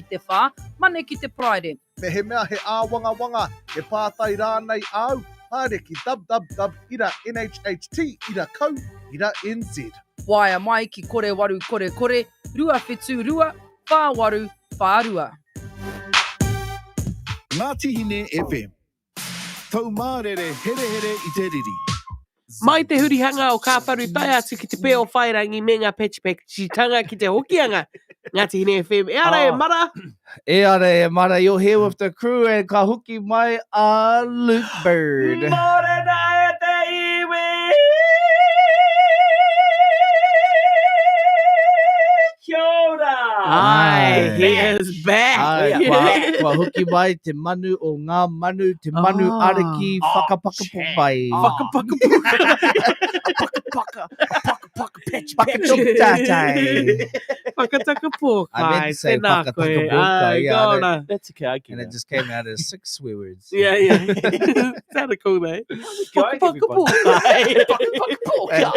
te whā, mane ki te praere. Me he mea he āwanga he pātai rānei au. Haere ki www.nhht.co.nz. Waia mai ki kore waru kore kore, rua whetū rua, whā waru, whā rua. Ngāti Hine FM. Tau mārere here I te riri. Mai te hurihanga o ka paru tai atu ki te peo whairangi me ngā pechipechitanga ki te hokianga. Ngāti Hine FM. E ara e mara. E ara e mara, you're here with the crew and ka huki mai a Luke Bird. Morena e te iwi. Kia ora. Ai, he is back. Kua huki mai te manu o ngā manu, te manu ariki, whakapakapukai. Paka pech. Whakatoktatai. Whakatakapukai. I meant to say whakatakapukai, yeah. That's okay, I get And it. it just came out as 6 swear words. Yeah. Sounded cool, though. Yeah.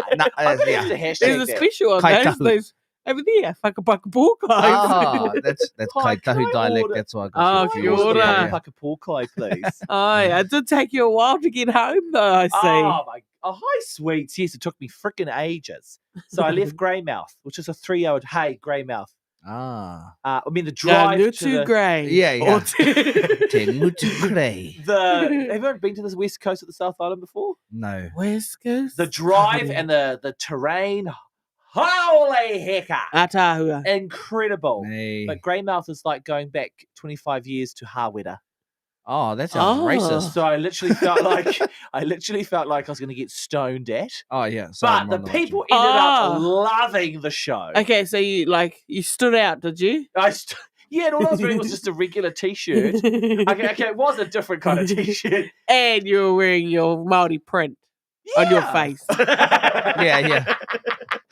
There's a special on Kaitahu. those over there. Whakapakapukai. Ah, that's Kaitahu dialect, that's why I got Oh, confused. kia ora. Yeah. Whakapōkai, please. Aye, it did take you a while to get home, though, I see. Oh, my. Oh, hi, sweets. Yes, it took me frickin' ages. So I left Greymouth, which is a 3-hour. Hey, Greymouth. Ah. I mean, the drive to Ngutu the... Grey. Yeah. Or Te ngutu krei. Have you ever been to the west coast of the South Island before? No. West Coast. The drive and the terrain, holy hecka! Atahua. Incredible. Hey. But Greymouth is like going back 25 years to Hawera. Oh, that sounds Oh. racist. So I literally felt like I was going to get stoned at. Oh, yeah. But the people ended up loving the show. Okay, so you stood out, did you? Yeah, and all I was wearing was just a regular t-shirt. Okay, it was a different kind of t-shirt. And you were wearing your Māori print on your face. Yeah.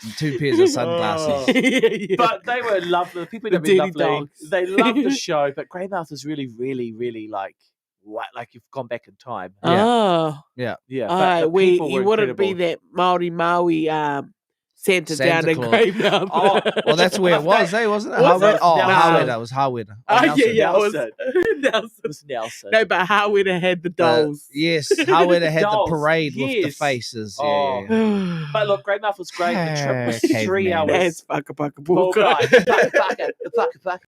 And 2 pairs of sunglasses. Yeah. But they were lovely. The people have The been dirty lovely. dogs. They loved the show. But Greymouth is really, really, really like you've gone back in time. Oh. Yeah. Yeah. But the people you were wouldn't be incredible. that Māori Maui Santa down Santa in Claus. Greymouth. Oh, Well, that's where it was, wasn't it? Was Howard? it? Oh, No. Howard. It was Howard. Oh, Nelson. yeah, it was Nelson. Nelson. It was Nelson. No, but Howard had the dolls. Yes, Howard had Dolls, the parade with the yes. faces. Oh. Yeah. But look, Greymouth was great. The trip was Caveman. 3 hours. That's whakapakapukai. Paka.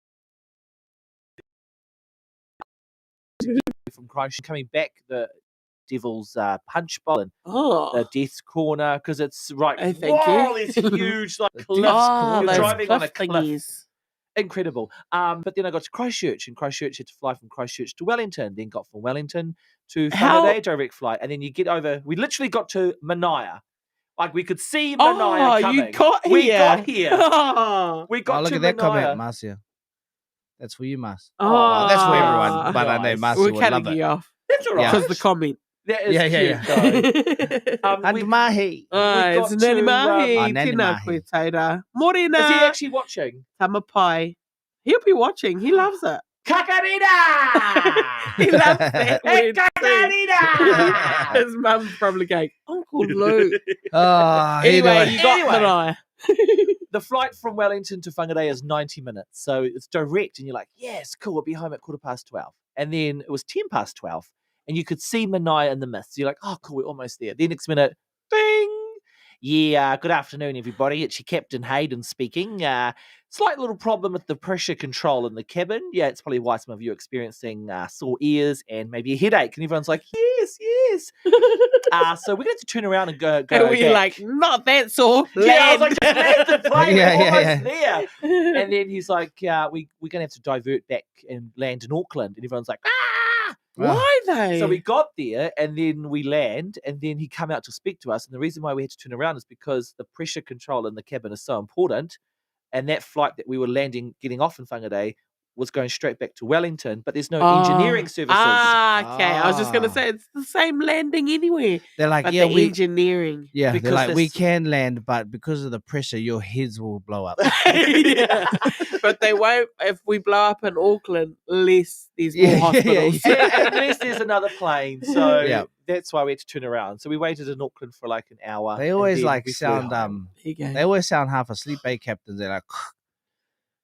From Christchurch coming back, the Devil's Punch Bowl and Oh. the Death's Corner, because it's right. Oh, thank whoa, you. This huge like The cliff. Oh, You're those driving on a cliff cliff. thingies. Incredible. But then I got to Christchurch, and Christchurch had to fly from Christchurch to Wellington, then got from Wellington to How- Whangarei direct flight, and then you get over. We literally got to Manaia. Like we could see Manaia coming. You got here. We got here. Oh. We got Oh, look to at that comment, Manaia. Marcia. That's for you, Mas. Oh, that's for everyone. But I know Nice. Marcia We're would cutting love it. you off That's all right. because the comment. That is Yeah, cute, though. And we- Mahi. It's got Nani to, Mahi. Oh, Nani Tēnā Mahi. koe taira. Morena. Is he actually watching? Tamapai. He'll be watching. He loves it. Kakarina! He loves that Hey, word too. Kakarina! His mum's probably going, Uncle Lou. Oh, Anyway, you got Anyway. Manaia. The flight from Wellington to Whangarei is 90 minutes. So it's direct, and you're like, yes, cool, we'll be home at 12:15. And then it was 12:10, and you could see Manaia in the mist. You're like, oh, cool, we're almost there. Then next minute, ding! Yeah, good afternoon, everybody. It's your Captain Hayden speaking. Slight little problem with the pressure control in the cabin. Yeah, it's probably why some of you are experiencing sore ears and maybe a headache. And everyone's like, yes. So we're going to turn around and go And we're back. like, not that sort. Yeah, I was Land. like, just land the plane. Yeah, We're yeah, almost yeah. there. And then he's like, we're going to have to divert back and land in Auckland. And everyone's like, ah! Why though? So we got there, and then we land, and then he come out to speak to us. And the reason why we had to turn around is because the pressure control in the cabin is so important. And that flight that we were getting off in Whangarei was going straight back to Wellington, but there's no engineering services. Okay. I was just going to Ah. say it's the same landing anywhere. They're like, But yeah, the we. engineering. Yeah, because they're like, we this- can land, but because of the pressure, your heads will blow up. Yeah. But they won't if we blow up in Auckland unless there's more Yeah, hospitals. Unless there's another plane. So Yeah. that's why we had to turn around. So we waited in Auckland for like an hour. They and always then like we flew sound home. There you go. they always sound half asleep, captains. They're like,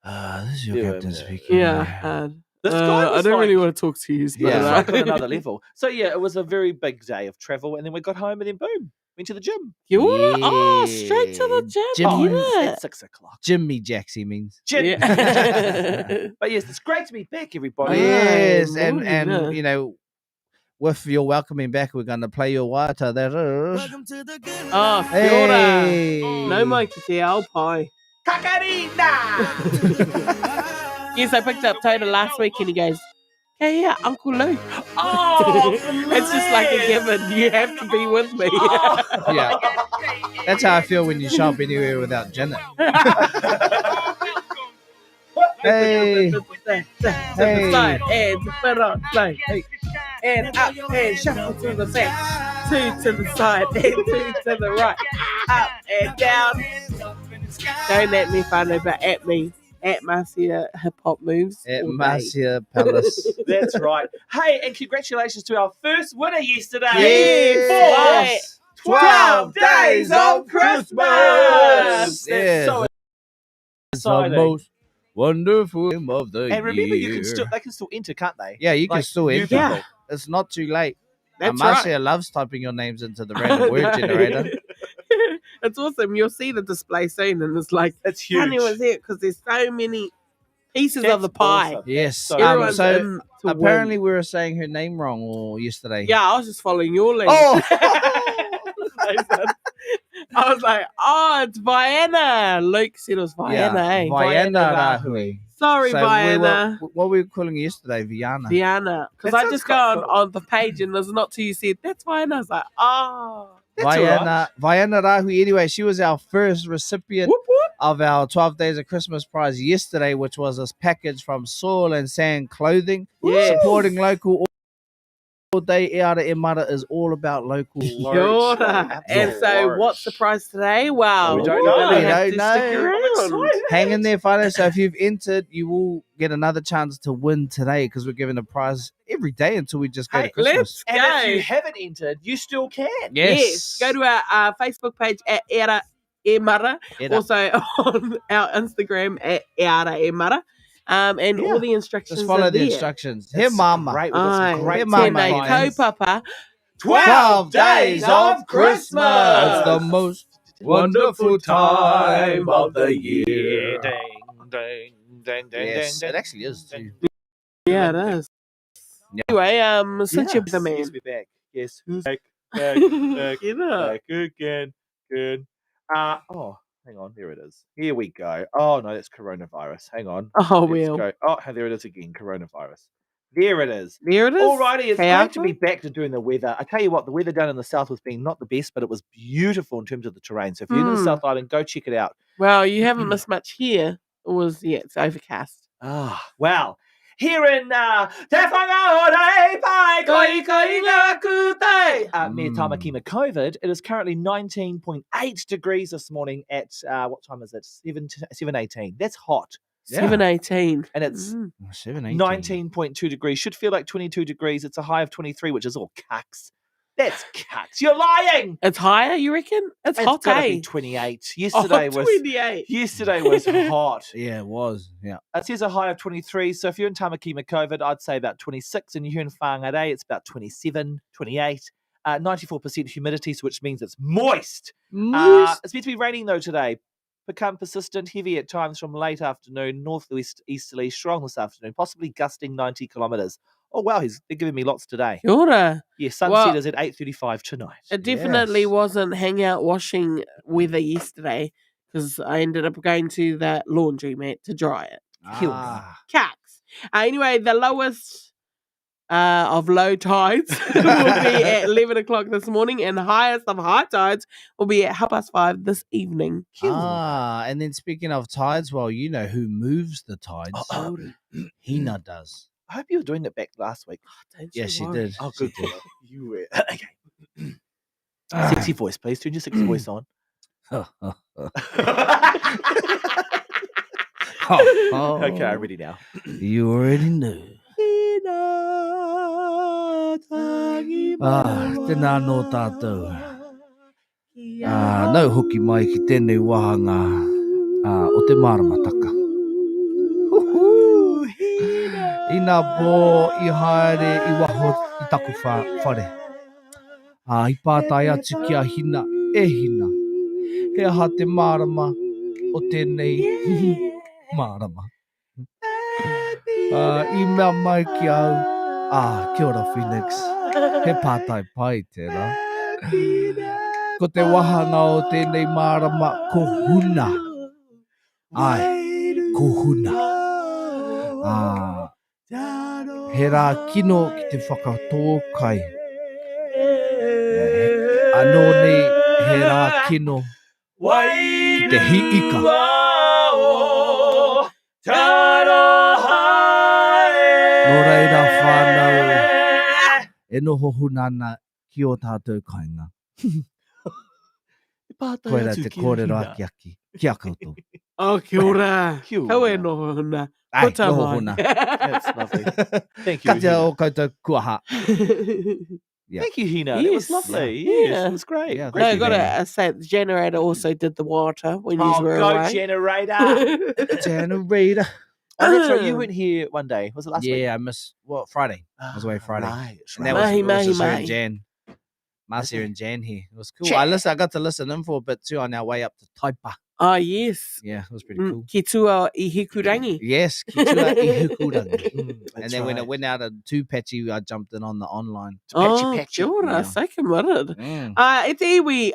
This is your Yeah, captain yeah. speaking. Yeah. The sky I was don't really like- want to talk to you. It was Yeah. like on another level. So yeah, it was a very big day of travel, and then we got home, and then boom, went to the gym. Kia ora. Oh, straight to the gym. Gym. Oh, Yeah. it's 6 o'clock. Jimmy Jacks, he means. Gym. Yeah. But yes, it's great to be back, Oh, everybody. yes, Aye, and morning, you know, with your welcoming back, we're going to play your wata. That is. Oh, kia ora. Hey. No mai ki te ao pai. Kakarina! Yes, I picked up Toda last week and he goes, hey, yeah, Uncle Luke. Oh, It's just like a given. You have to be with me. Oh. Yeah. That's how I feel when you shop anywhere without Janet. Hey. To the side and to put on play. Hey. And up and shuffle to the left. 2 to the side and 2 to the right. Up and down. Don't let me find it, but at me. At Marcia Hip Hop Moves. At all day. Marcia Palace. That's right. Hey, and congratulations to our first winner yesterday. Yes. 12 days of Christmas. Yes. That's so It's the exciting. most wonderful game of the And remember, year. they can still enter, can't they? Yeah, you can like still new enter. people. Yeah. It's not too late. That's Marcia right. loves typing your names into the random word No. generator. It's awesome. You'll see the display soon, and it's like, It's huge. funny was it because there's so many pieces That's of the pie. awesome. Yes. So Everyone's so in to apparently win. we were saying her name wrong or yesterday. Yeah, I was just following your lead. Oh. I was like, oh, it's Vienna. Luke said it was Vienna. eh? Vienna Rahui. Sorry, So Vienna. what were we calling it yesterday? Vienna. Vienna. Because That I sounds just quite go cool. on the page and there's not till you said, that's Vienna. I was like, oh. That's Vienna Rahui. Anyway, she was our first recipient Whoop, whoop. of our 12 Days of Christmas prize yesterday, which was this package from Soil and Sand Clothing. Yes. Supporting local all day. E Ara E Mara is all about local. Kia ora. And so, what's the prize today? Wow. We don't know. We We have don't to know. stick around. Hang in there, Friday. So if you've entered, you will get another chance to win today because we're giving a prize every day until we just go to Hey, Christmas. Let's And go. if you haven't entered, you still can. Yes. Go to our Facebook page at Era E Mara. Era. Also on our Instagram at Era E Mara. And all the instructions Just follow are the there. instructions. That's Here, Mama. Great. We've got some Aye. great Mama. Tēnei Mama. kaupapa. 12 days of Christmas. It's It's the most wonderful time of the year. Ding, ding, ding, ding, Yes, ding, it actually is ding. too. Yeah, it is. Yeah. Anyway, since you're the man. Yes, we're back. Yes, back, back, Get up. back again. Good. Oh, hang on. There it is. Here we go. Oh, no, that's coronavirus. Hang on. Oh, Let's well. go. Oh, there it is again. Coronavirus. There it is. There it is. Alrighty, it's Okay, great to Alpha. be back to doing the weather. I tell you what, the weather down in the south was being not the best, but it was beautiful in terms of the terrain. So if you're in the Hmm. South Island, go check it out. Well, you haven't missed much here. It was, it's overcast. Well, here in Te Whangaore, Pai Koi Koi Ngā Kūtei, near Tamakima COVID, it is currently 19.8 degrees this morning at, what time is it? 7:18. That's hot. 7:18. And it's 7:18. 19.2 degrees. Should feel like 22 degrees. It's a high of 23, which is all cucks. That's cucks. You're lying. It's higher, you reckon? It's hot, gotta eh? be 28. Yesterday was 28. yesterday was hot. Yeah, it was. Yeah. It says a high of 23. So if you're in Tamakima COVID, I'd say about 26. And you're in Whangarei, it's about 27, 28. 94% humidity, which means it's moist. It's meant to be raining though today. Become persistent, heavy at times from late afternoon, northwest easterly, strong this afternoon, possibly gusting 90 kilometres. Oh wow, they're giving me lots today. Kia ora. Yeah, sunset Well, is at 8:35 tonight. It definitely Yes. wasn't hangout washing weather yesterday because I ended up going to that laundry mat to dry it. Cacks. Anyway, the lowest of low tides will be at 11 o'clock this morning, and the highest of high tides will be at 5:30 this evening. And then speaking of tides, well, you know who moves the tides? Hina does. I hope you were doing it back last week. Don't Yes, you she worry. did. Oh, She good. did. You were okay. Sexy voice, please. Turn your sexy voice on. Okay, I'm ready now. You already knew. Tēnā no tātou. Nau hoki mai ki tēnei wahanga o te maramataka. Ina po I haere I waho I taku whare. I pātai atu ki a hina e hina. He aha te mārama o tēnei mārama. I mea mai ki au. Kia ora Phoenix. He pātai pai tērā. Ko te wahanga o tēnei mārama ko huna. Ai, ko huna. He rā kino ki te whakatōkai. Anō nei he rā kino ki te hiika. Nō reira whānau e noho hunana ki o tātou kainga. Koe rā te kōrero aki ki a koutou. Oh, kia ora. Kau e noho huna. Ai, Ko tā noho mai. huna. That's lovely. Thank you. Katia Hina. o koutou kuaha. Yeah. Thank you, Hina. It was Yes. lovely. Yeah. Yes, it was great. Yeah, Great No, I you, to got hear. to say, the generator also did the water when you Oh, were go away. generator. Generator. Oh, that's right. You weren't here one day. Was it last week? Yeah, I missed, Friday. I was away Friday. Right. And that Mahi, was just her mahi. and Jan. Marcia and Jan here. It was cool. Chat. I got to listen in for a bit too on our way up to Taipa. Oh, yes. Yeah, it was pretty cool. Ki tua I hikurangi. Yes, ki tua I hukurangi. That's And then when it right. went out of too patchy, I jumped in on the online. Oh, patchy. kia ora. Yeah. So committed. Mm. E te iwi,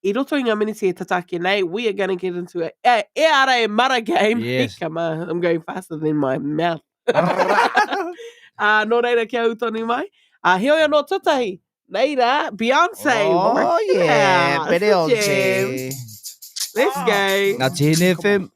I roto I ngā miniti e tataki nei, we are going to get into a e ara e mara game. Yes. Come on, I'm going faster than my mouth. Nō reira kia utoni mai. He oia no tutahi. Neira, Beyonce. Oh, Work it yeah. out. Pere o It's a te. jam. Let's go. Ngā tēne FM.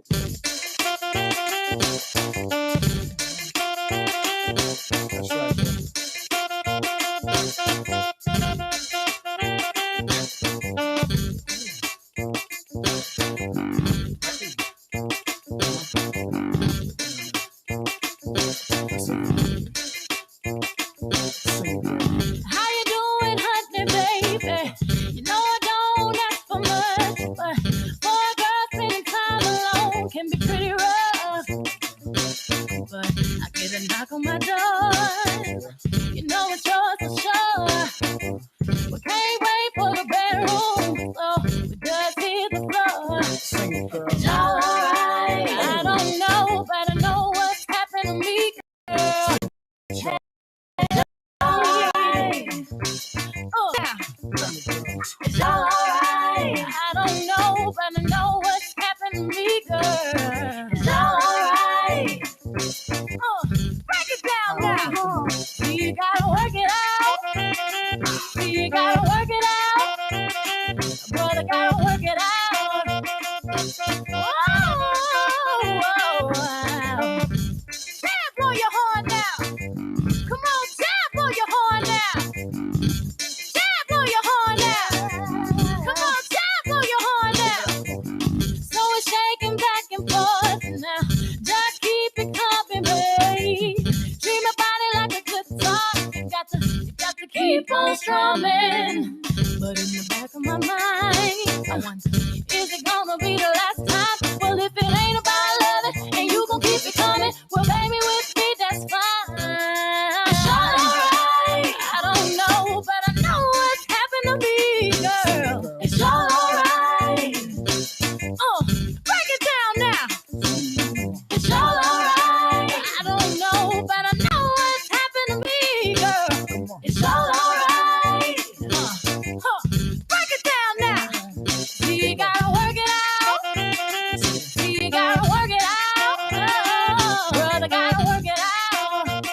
How you doing, honey, baby? You know I don't ask for much, but for a girl spending time alone can be pretty rough. But I get a knock on my door. You know it's yours for sure. We can't wait for the bedroom, so we just hit the floor. It's all alright. I don't know, but I know what's happened to me, girl. It's all alright. I don't know, but I know what's happened to me, girl. It's all alright. Break it down now. See, you gotta work it out. See, you gotta work it out. Brother, gotta work it out. Whoa. Dad, blow your horn now. Come on, Dad, blow your horn now. Dad, blow your horn now. Come on, Dad, blow your horn now. So it's shaking back and forth now. Just keep it coming, babe. Dream about it like a good song. You got to keep on strumming. But in the back of my mind, I wonder, is it gonna be the last time? Well, if it ain't about loving and you gon' keep it coming, well, baby, with me, that's fine. It's all alright. I don't know, but I know what's happened to me, girl. It's all alright. Break it down now. It's all alright. I don't know, but I know what's happened to me, girl. It's all alright. Break it down now. See, you gotta work it out. See, you gotta work it out. Brother, gotta work it out.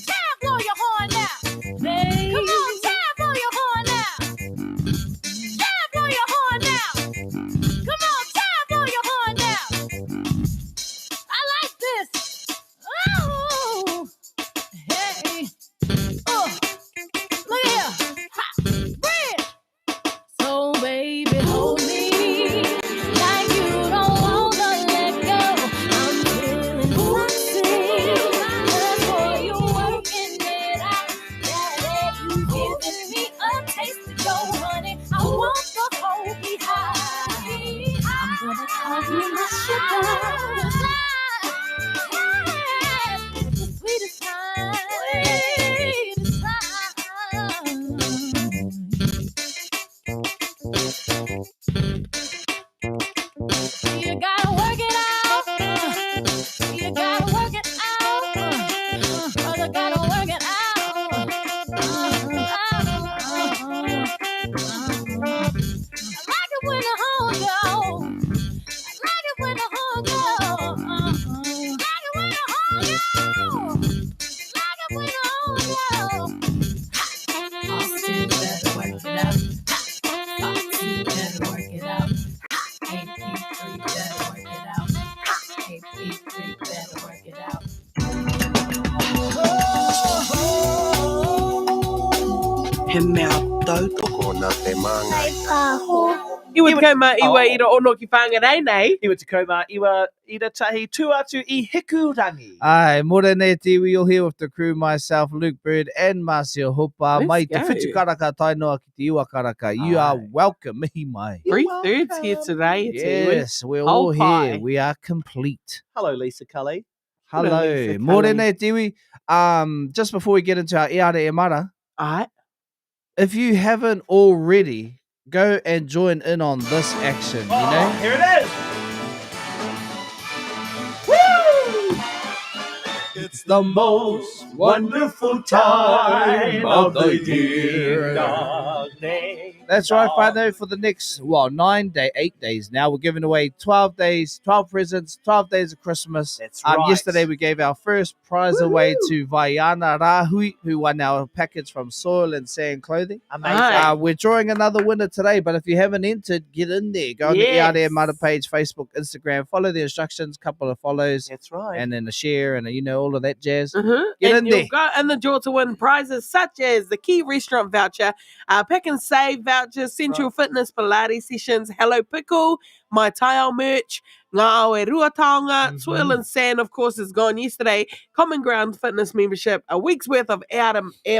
Tab, blow your horn now. Come on, Tab, blow your horn now. Tab, blow your horn now. Come on, Tab, blow your horn now. I like this. Oh, hey. Look here. Ha. Bread. So, baby, hold me like you don't wanna let go. I'm feeling something just for you working it out. Yeah, you giving me a taste of your honey. I want the whole behind. I'm gonna call you my He mea tautoko. Ai paho. Iwa te kaumā iwa Oh. i ro ono ki whangarei nei. Iwa te kaumā, iwa i ra tahi tuatu I hikurangi. Ai, morena te iwi o here with the crew, myself, Luke Bird, and Marcia Hopa. Let's Mai te go. whitu karaka tainoa ki te iwa karaka. You are Aye. welcome, mihi mai. 3/3 here today. It's Yes, we're Whole all here. pie. We are complete. Hello, Lisa Cully. Hello. Lisa Morena te iwi. Just before we get into our Iara e Mara, Alright. if you haven't already, go and join in on this action, you know? Here it is. It's the most wonderful time of the year. That's right, whānau, for the next, 8 days now. We're giving away 12 days, 12 presents, 12 days of Christmas. That's right. Yesterday, we gave our first prize away to Vaiana Rahui, who won our package from Soil and Sand Clothing. Amazing. Aye. We're drawing another winner today, but if you haven't entered, get in there. Go on the Yes. Iare Mara page, Facebook, Instagram. Follow the instructions, couple of follows, That's right. and then a share, and all of that jazz. Mm-hmm. Get and in you'll there. go in the draw to win prizes such as the Key Restaurant voucher, Pick and Save voucher, Central Fitness Pilates sessions, Hello Pickle, My Tile merch, Ngā Oe Ruataonga, Soil and Sand, of course, is gone yesterday, Common Ground Fitness membership, a week's worth of Air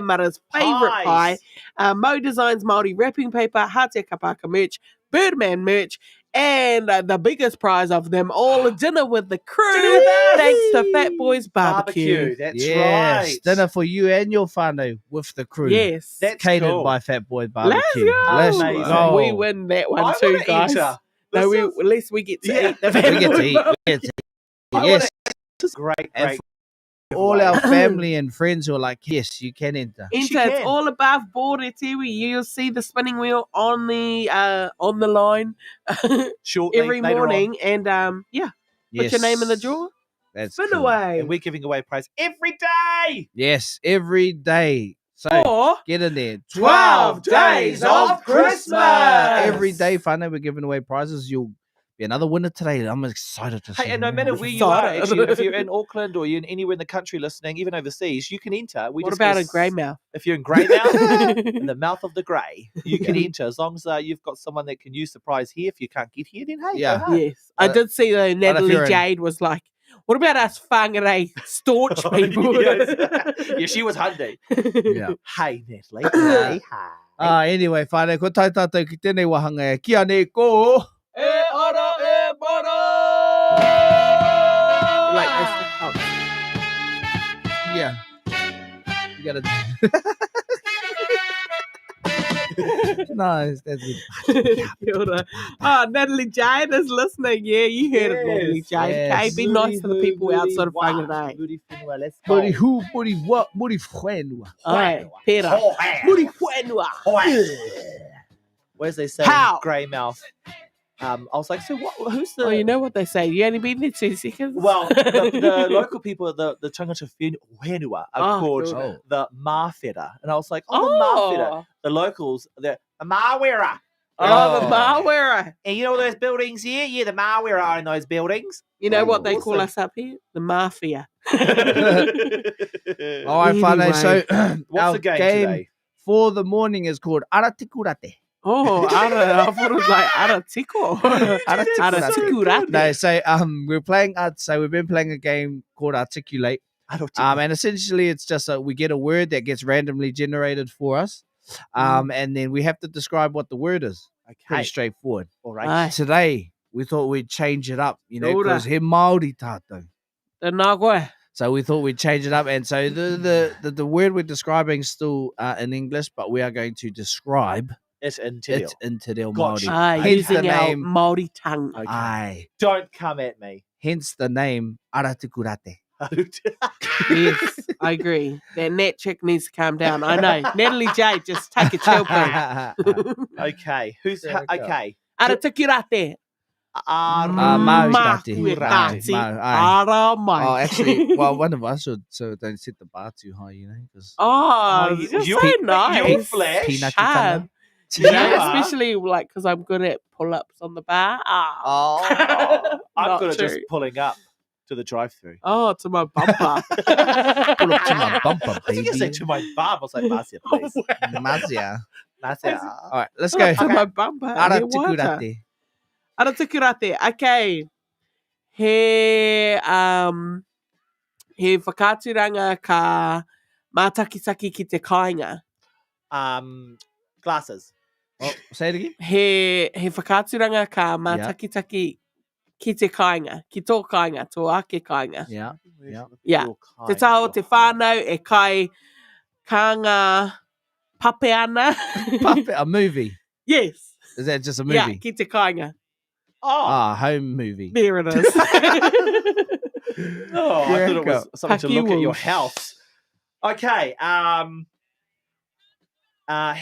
Mara's favourite pie, Pies. Mo Designs Māori wrapping paper, Hātea Kapaka merch, Birdman merch, and the biggest prize of them all, a dinner with the crew, thanks to Fat Boys Barbecue. That's Yes, right. dinner for you and your whānau with the crew. Yes. That's Catered cool. by Fat Boy Barbecue. Let's go. Amazing. go. We win that one I too, wanna guys. enter. No, This is- at least we get to Yeah. eat the We get to eat. Barbecue. We get to eat. I Yes, This is great, And great. all our family and friends who are like, yes, you can enter. Yes, you Enter, it's can. all above board, it's here. You'll see the spinning wheel on the line Shortly, every later on. morning, and put your name in the drawer. That's Spin cool. away. And we're giving away prize every day. Yes, every day. So Or get in there. 12 days of Christmas. Every day, whānau, we're giving away prizes. You'll be another winner today. I'm excited to see. Hey, and no you. matter where you are, Excited. actually, if you're in Auckland or you're anywhere in the country listening, even overseas, you can enter. We what just about gotta a grey mouth? If you're in Greymouth, in the mouth of the grey, you can enter as long as you've got someone that can use the prize here. If you can't get here, then hey, Yeah. go hard. Yes. I did see though, if Natalie you're in- Jade was like, what about us whangarei staunch people? Yes. Yeah, she was hungry. Yeah. Hey, Natalie. Hey, hi. Anyway, whānau, ko tai tātou ki tēnei wahanga e. Kia ne ko. E ara e mara! Like this. Oh. Yeah. You gotta. Nice. That's good. Kia ora. Oh, Natalie Jade is listening. Yeah, you heard it, Natalie Yes, Jade. yes. Okay, be nice to the people outside of Whangarei. Let's go. Muri hu, muri what, muri whenua. Alright, pera. Muri whenua. Where's they say How? Greymouth? I was like, so what? Who's the? Oh, you know what they say. You only been there 2 seconds. Well, the local people, the tangata whenua are Oh, called cool. the Mawhera. And I was like, the Mawhera. The locals, the Mawhera. Oh, the Mawhera. And you know those buildings here? Yeah, the Mawhera own those buildings. You know what they call awesome. us up here? The Mafia. All right, whānau. So What's our the game today? for the morning is called Aratikurate. Oh, I thought it was like Aratiko. Aratikurate. No, so we're playing. So we've been playing a game called Articulate. And essentially it's just we get a word that gets randomly generated for us. And then we have to describe what the word is. Pretty Okay. straightforward. All right. Aye. Today we thought we'd change it up, Ora. because he Māori tātou. The Nagwe. So we thought we'd change it up, and so the word we're describing is still in English, but we are going to describe It's in Te Reo. it in Te Reo Gotcha. Māori. Aye, Hence using the our name. Māori tongue. Okay. Aye. Don't come at me. Hence the name Aratikurate. Yes, I agree. That Nat chick needs to calm down. I know. Natalie J, just take a chill pill. Okay. Who's There we go. okay? Aratikirate. Maui Tati. Maui. Mau, aye. Ara mai. Oh, actually, well, one of us should, so don't set the bar too high, Because Oh, you- you're you're- so you're nice. flesh. peanut Um, You yeah, are. especially like because I'm good at pull-ups on the bar. Oh, I'm Not good at just true. pulling up. To the drive-through. Oh, to my bumper. Pull up to my bumper, I was going to say baby. to my bum. I was like, Marcia, please. Marcia. Marcia. All right, let's go. To my bumper. Ara He water. tukurate. Ara tukurate. Okay. He whakaaturanga ka mātakitaki ki te kāinga. Glasses. Oh, say it again. He whakaaturanga ka mātakitaki ki te kāinga. Ki tō kāinga, tō ake kāinga. Yeah. Yeah. Yeah. Te tau te whānau e kai kānga pape ana. Puppet, a movie. Yes. Is that just a movie? Yeah, ki te kāinga. Oh. Home movie. There it is. Oh, I thought it was something to Haki look at your wolves. house. Okay.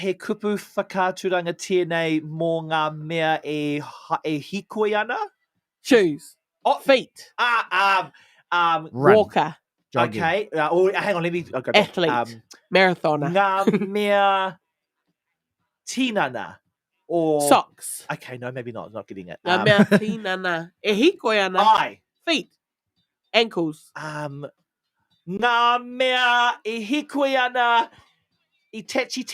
He kupu whakaaturanga tēnei mō ngā mea e hikoi ana? Shoes. Oh, Feet. Run. Walker. Jogging. Okay. Hang on, let me go back. Athlete. Marathoner. Ngā mea tinana. Or Socks. Okay, no, maybe not. I'm not getting it. Ngā mea tinana. E hikoi ana. I. Feet. Ankles. Ngā mea e hikoi ana I techi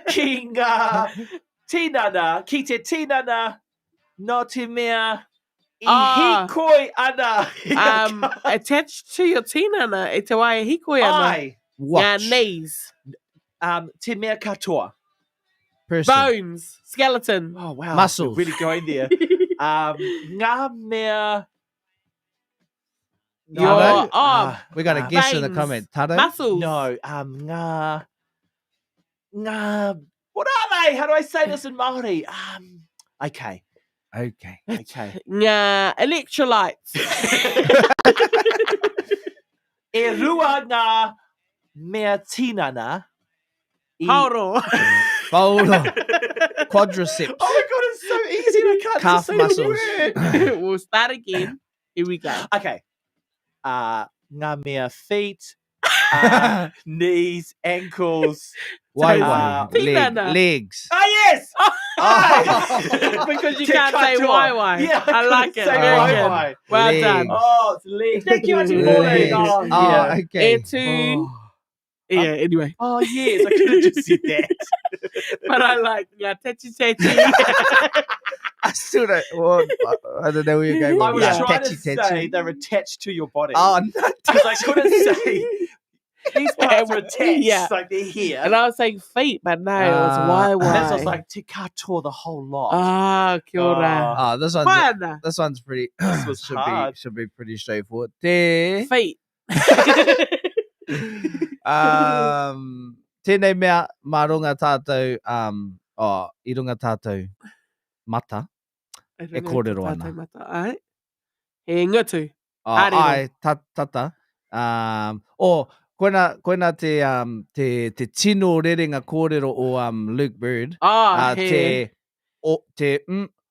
ki ngā tinana, ki te tinana, no te mea I hikoi ana. Attached to your tinana, e te wai e hikoi ana. Ai. Watch. Ngā knees. Te mea katoa. Person. Bones. Skeleton. Oh, wow. Muscles. We're really going there. Ngā mea... Your arm. We got a guess in the veins. comment. Tado? Muscles. No, ngā... What are they? How do I say this in Māori? Okay. Okay. Ngā electrolytes. E rua ngā mea tinana. Haoro. Bowler. Quadriceps. Oh my god, it's so easy. I can't Calf say muscles. the word. We'll start again. Here we go. Okay. Ngā mea feet, knees, ankles. Wai Uh, wai. Legs. Ah, yes! Because you Te can't say katoa. why why. Yeah, I like it. couldn't say Very wai good. wai. Well Legs. done. Oh, it's legs. Thank you, Auntie Pauline. Legs. Oh, Oh, yeah. okay. Yeah, anyway. Oh, yes. I could have just said that. But I like techi techi. I still don't. Well, I don't know where you're going. I was with that. trying to Tetchy, say tetchy. they're attached to your body. Oh, no. Because I couldn't say these parts are attached. Yeah. Like they're here. And I was saying feet, but no, it was why And why. that's what's like te katoa the whole lot. Kia ora. Oh, this one's Whaina. this one's pretty. This was hard. should be pretty straightforward. Te Feet. tēnei mea mā runga tātou I runga tātou mata. E kōrero ana. Ai. He ngutu. Ārero. Ai tata. Koina te tino rerenga kōrero o Luke Bird. He Te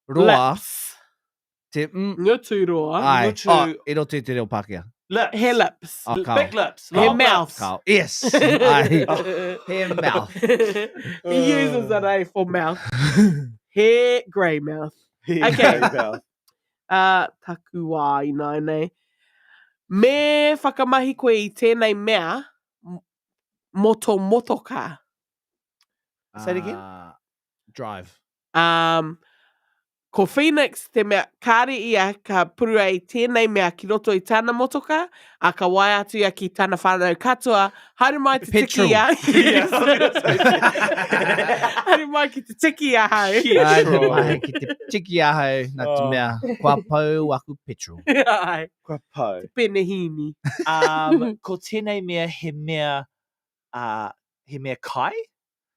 roa. lips. Te Ngutu roa. ai. Ngutu- I roto I te reo Pākehā. Lips. He lips. Oh, Carl. Big lips. He long mouth. lips. Carl. Yes. Ai. Hair mouth. He uses that A for mouth. Hair grey mouth. Okay. mouth. Taku wā I nai nei. Me whakamahi koe I tēnei mea motoka. Say it again. Drive. Ko Phoenix te mea kāre ia ka puru ai tēnei mea ki roto I tāna motoka, a ka wai atu ia ki tāna whānau katoa, haere mai te Petrol. tiki ia. Yes, I was gonna say Haere mai ki te tiki ia hau. Ai, Petrol. mai ki te tiki ahau nā te Oh. mea. Kua pau aku petrol. Ai, Kua pau. pene hini. Ko tēnei mea he mea kai.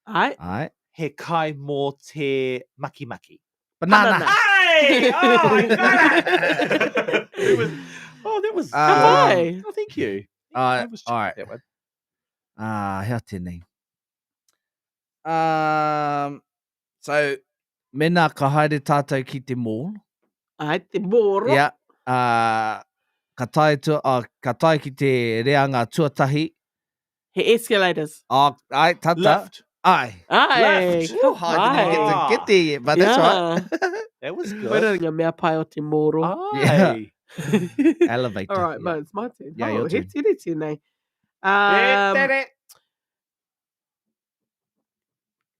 Ai, Ai. He kai mō te maki. Banana. Banana. Hey! Oh, I got it! That was... Ai. Oh, thank you. All was right. that one. Hea tēnei. So, mena ka haere tātou ki te mall. ai, te moro. Ia. Ka tae ki te reanga tuatahi. He escalators. Ai, tata. Lift. Ai. Ai, Left. Oh, I didn't Ah. get there yet, but that's right. That was good. Koe ngā mea pai o te moro. Ai. Elevator. All right, yeah. but it's my turn. Yeah, your turn. He tēnei.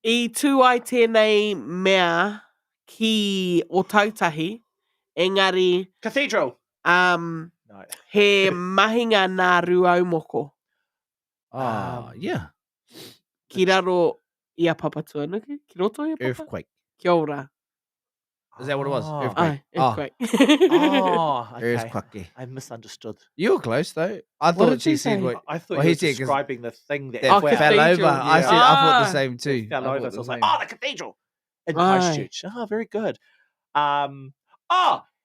I tū ai tēnei mea ki o tautahi, engari Cathedral. no. he mahinga nā ruaumoko. Yeah. Ki raro i a papa tuanuku? Ki roto i a papa? Earthquake. Kia ora. Is that what it was? Ah. Earthquake. Ai, earthquake. Okay. Earthquake. I misunderstood. You were close though. I What thought did she you said say? what I thought Well, you he were said 'cause describing the thing that that Oh, fell over. cathedral. I said I thought the same It too. fell I over. thought So I was the like, same. oh, the cathedral in Aye. Christchurch. Oh, very good.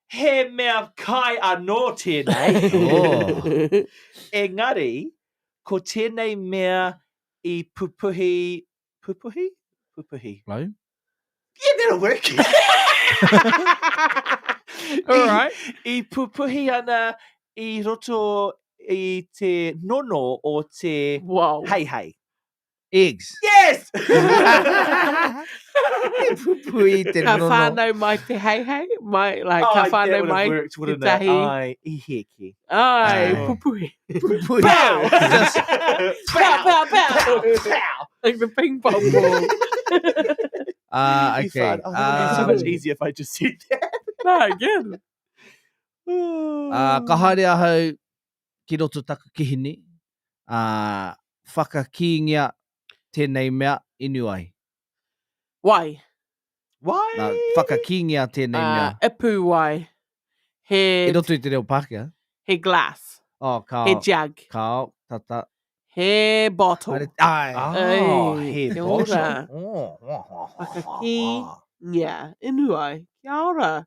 He mea kai anō tēnei. Engari, ko tēnei mea I pupuhi. Pupuhi? Pupuhi. Hello? Yeah, that'll work. All right. I pupuhi ana I roto I te nono o te Wow. hei. Eggs. Yes! Pui te Ka nono. whānau mai te hei. Like, ka that whānau would mai have worked, te wouldn't it? tahi. Ai, I heki. Ai, Ai. pupuhi. Pui. Pow! Just Pow, pow, pow. Pow! Like the ping pong ball. okay. Fun. Oh, that would be so much easier if I just said that. No, again. Ka haere ahau ki roto taku kihini. Whakakīngia tēnei mea inu ai. Wai. Why? Whakakīngia tēnei mea. Ipu wai. He I roto I te reo Pākehā. he glass. Oh, He kao. jug. Kao. Tata. He bottle. Haere. Ai. Oh, Ei, he kia bottle. ora. Whakaki. Yeah, inu ai. Kia ora.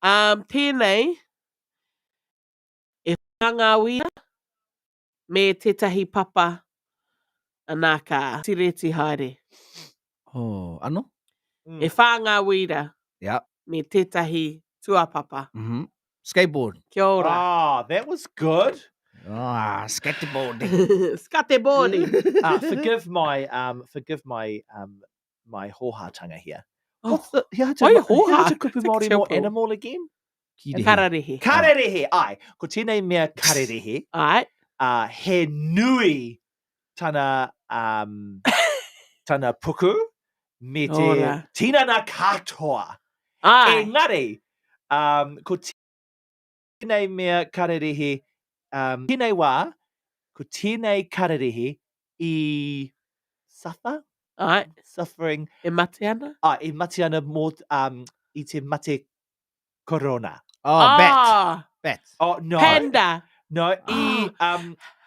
Tēnei, e whangawia me tētahi papa anā ka tireti haere. Oh, ano? E whangawira Yeah. me tētahi tuapapa. Mm-hmm. Skateboard. Kia ora. Ah, that was good. Skateboard. Skateboarding. Forgive my my hohatanga here. Oh, What's the why hoha? kupu It's a Māori temple. more animal again? Kararehe. Karerehe, ai. Ko tēnei mea karerehe. Ai. He nui tana puku me te Ora. tinana katoa. Ai. Engari, ko tēnei mea karerehe, tēnei wā, ko tēnei karerehe I suffer? Ai. Suffering. E mate ana? I mate ana mō, I te mate corona. Oh, bat. Bat. Oh, no. Panda. No,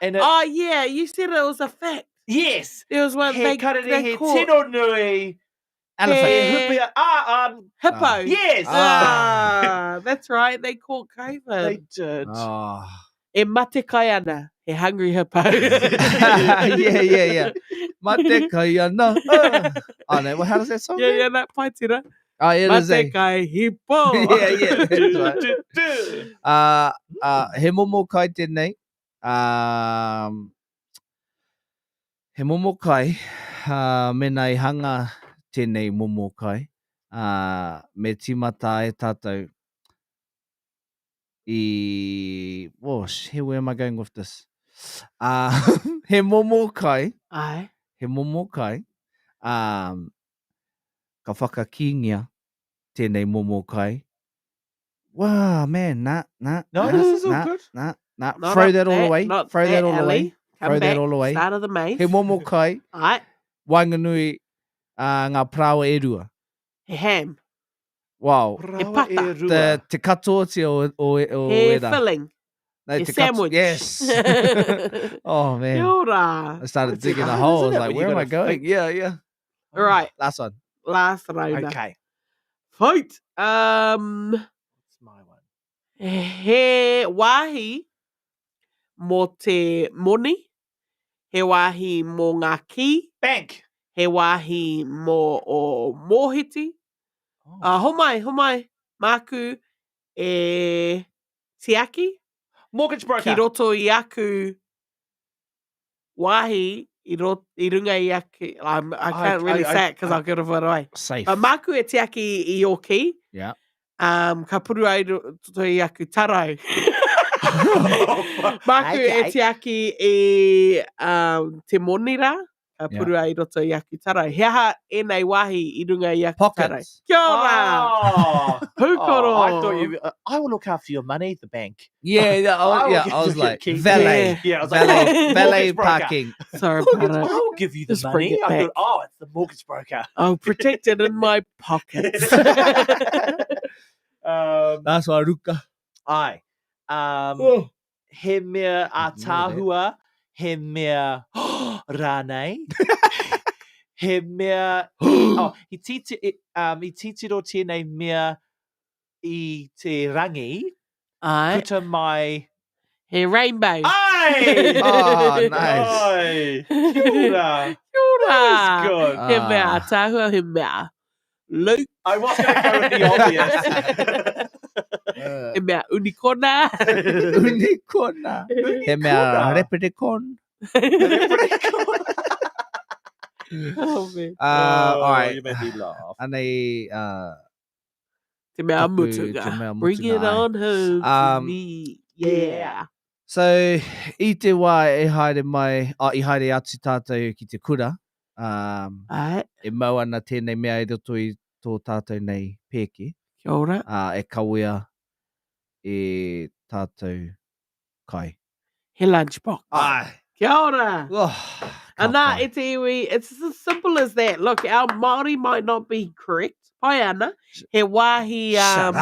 and it, Oh, yeah. You said it was a fact. yes. There was one He they karerehe caught. tino nui. Elephant. He- Hupia, Hippo. yes. That's right. They caught COVID. They did. Oh. E mate kai ana. He hungry hippo. yeah. Mate kai ana. Oh, no. Well, how does that song Yeah, go? yeah, that paitira. Oh, yeah, there's Mate a. kai hippo. Yeah. That's right. He momo kai tēnei. He momo kai. Mena I hanga tēnei momo kai. Me timata e tātou. Where am I going with this? He momo kai. Ai. He momo kai. Ka whakakīngia tēnei momo kai. Wow, man, nah. No, this is all good. Nah. Not Throw up that all there, away. not Throw there, that all Ellie. away. Come Throw back. that all away. Start of the maze. He momo kai. Ai. Wainganui ngā prawa e rua. He ham. Wow. He pata. Te katoa te o He era. filling. No, He te sandwich. Yes. Oh, Kia man. ora. I started It's digging a hard, hole. I isn't was it, like, when where you am I gotta going? think? Yeah. All right. Last one. Last round. Okay. Fight. It's my one. He wāhi mō te moni. He wāhi mō ngā ki. Bank. He wāhi mō o mōhiti. Oh. Homai. Māku e tiaki. Mortgage broker. Ki roto I aku wāhi I runga I aku. I can't really say it because I'll get it away. Safe. Māku e tiaki I o ki. Yeah. Ka puru ai toi aku tarau. Maku e te aki e te monira. Ka puru ai roto i aku tarau. He aha e nei wahi I runga I aku tarau. Pockets. Kia ora! Oh, Pūkoro. I thought you. I will look after your money, the bank. Yeah, I was like, valet. Yeah, I was Valet, like, valet mortgage broker. parking. Sorry, I Para. will give you the Just bring money. it I back. thought, oh, it's the mortgage broker. I'll protect it in my pockets. That's why Ruka. Ai. He mea a tāhua, he mea rānei. He mea... I titiro tēnei mea I te rangi. Ai. Puta mai... He rainbow. Ai! Oh, nice. Ai! Kia ora. Kia ora. That was good. He mea a tāhua, he mea Luke. I was going to go with the obvious. He mea unicorna. Unicorna. He mea replicon. Oh, man. All right. You made me laugh. Anei, Te mea mutunga. Te mea Bring it mutunga, on home to me. Yeah. so, I te wā e haere mai, I haere atu tātou ki te kura. Ai. E mau ana tēnei mea I roto I tō tātou nei pēke. Kia ora. E kawea e tātou kai. He lunchbox. Ai. Kia ora. Oh, And that, it's iwi, it's as simple as that. Look, our Māori might not be correct. Pai ana, he wāhi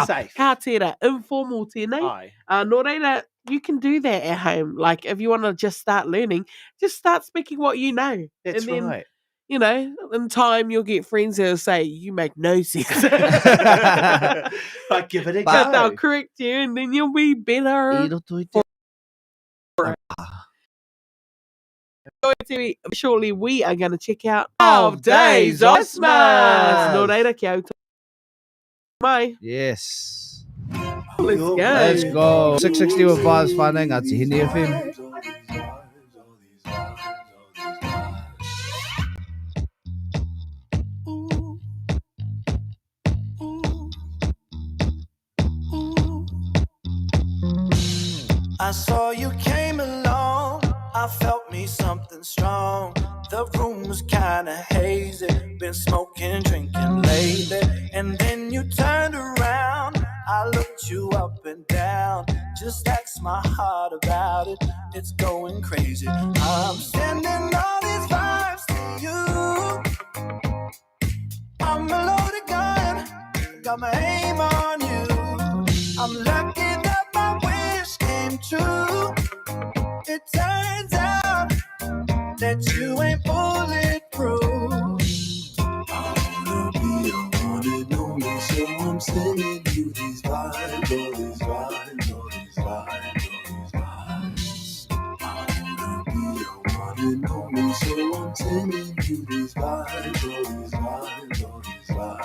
Safe. ka tērā, informal tēnei. Ai. Nō reira, you can do that at home. Like, if you want to just start learning, just start speaking what you know. That's and then, right. You know, in time, you'll get friends who'll say, you make no sense. But give it a But they'll go. correct you, and then you'll be better. I roto I te... Shortly, we are going to check out Of Days Osmas. Nō reira, kia au mai. Yes. Let's go. Let's go. 660 with Vibes whānau, Ngāti Hini FM. I saw you came along, I felt me something strong. The room was kinda hazy, been smoking, drinking lately. And then you turned around, I looked you up and down. Just asked my heart about it, it's going crazy. I'm sending all these vibes to you. I'm a loaded gun, got my aim on you. I'm lucky that my wish came true. It turns out that you ain't bulletproof. I wanna be your one and only, so I'm sending you these vibes, all these vibes, all these vibes, all these vibes. I wanna be your one and only, so I'm sending you these vibes, all these vibes, all these vibes, all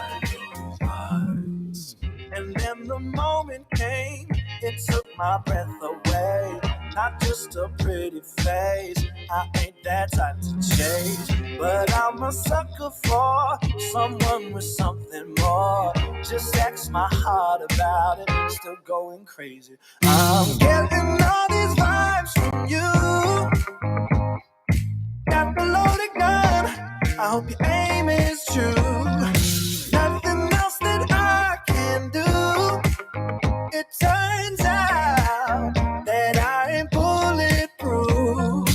these vibes. And then the moment came, it took my breath away. Not just a pretty face, I ain't that type to chase. But I'm a sucker for someone with something more. Just ask my heart about it, still going crazy. I'm getting all these vibes from you. Got the loaded gun, I hope your aim is true. Nothing else that I can do. It turns out that I ain't bulletproof.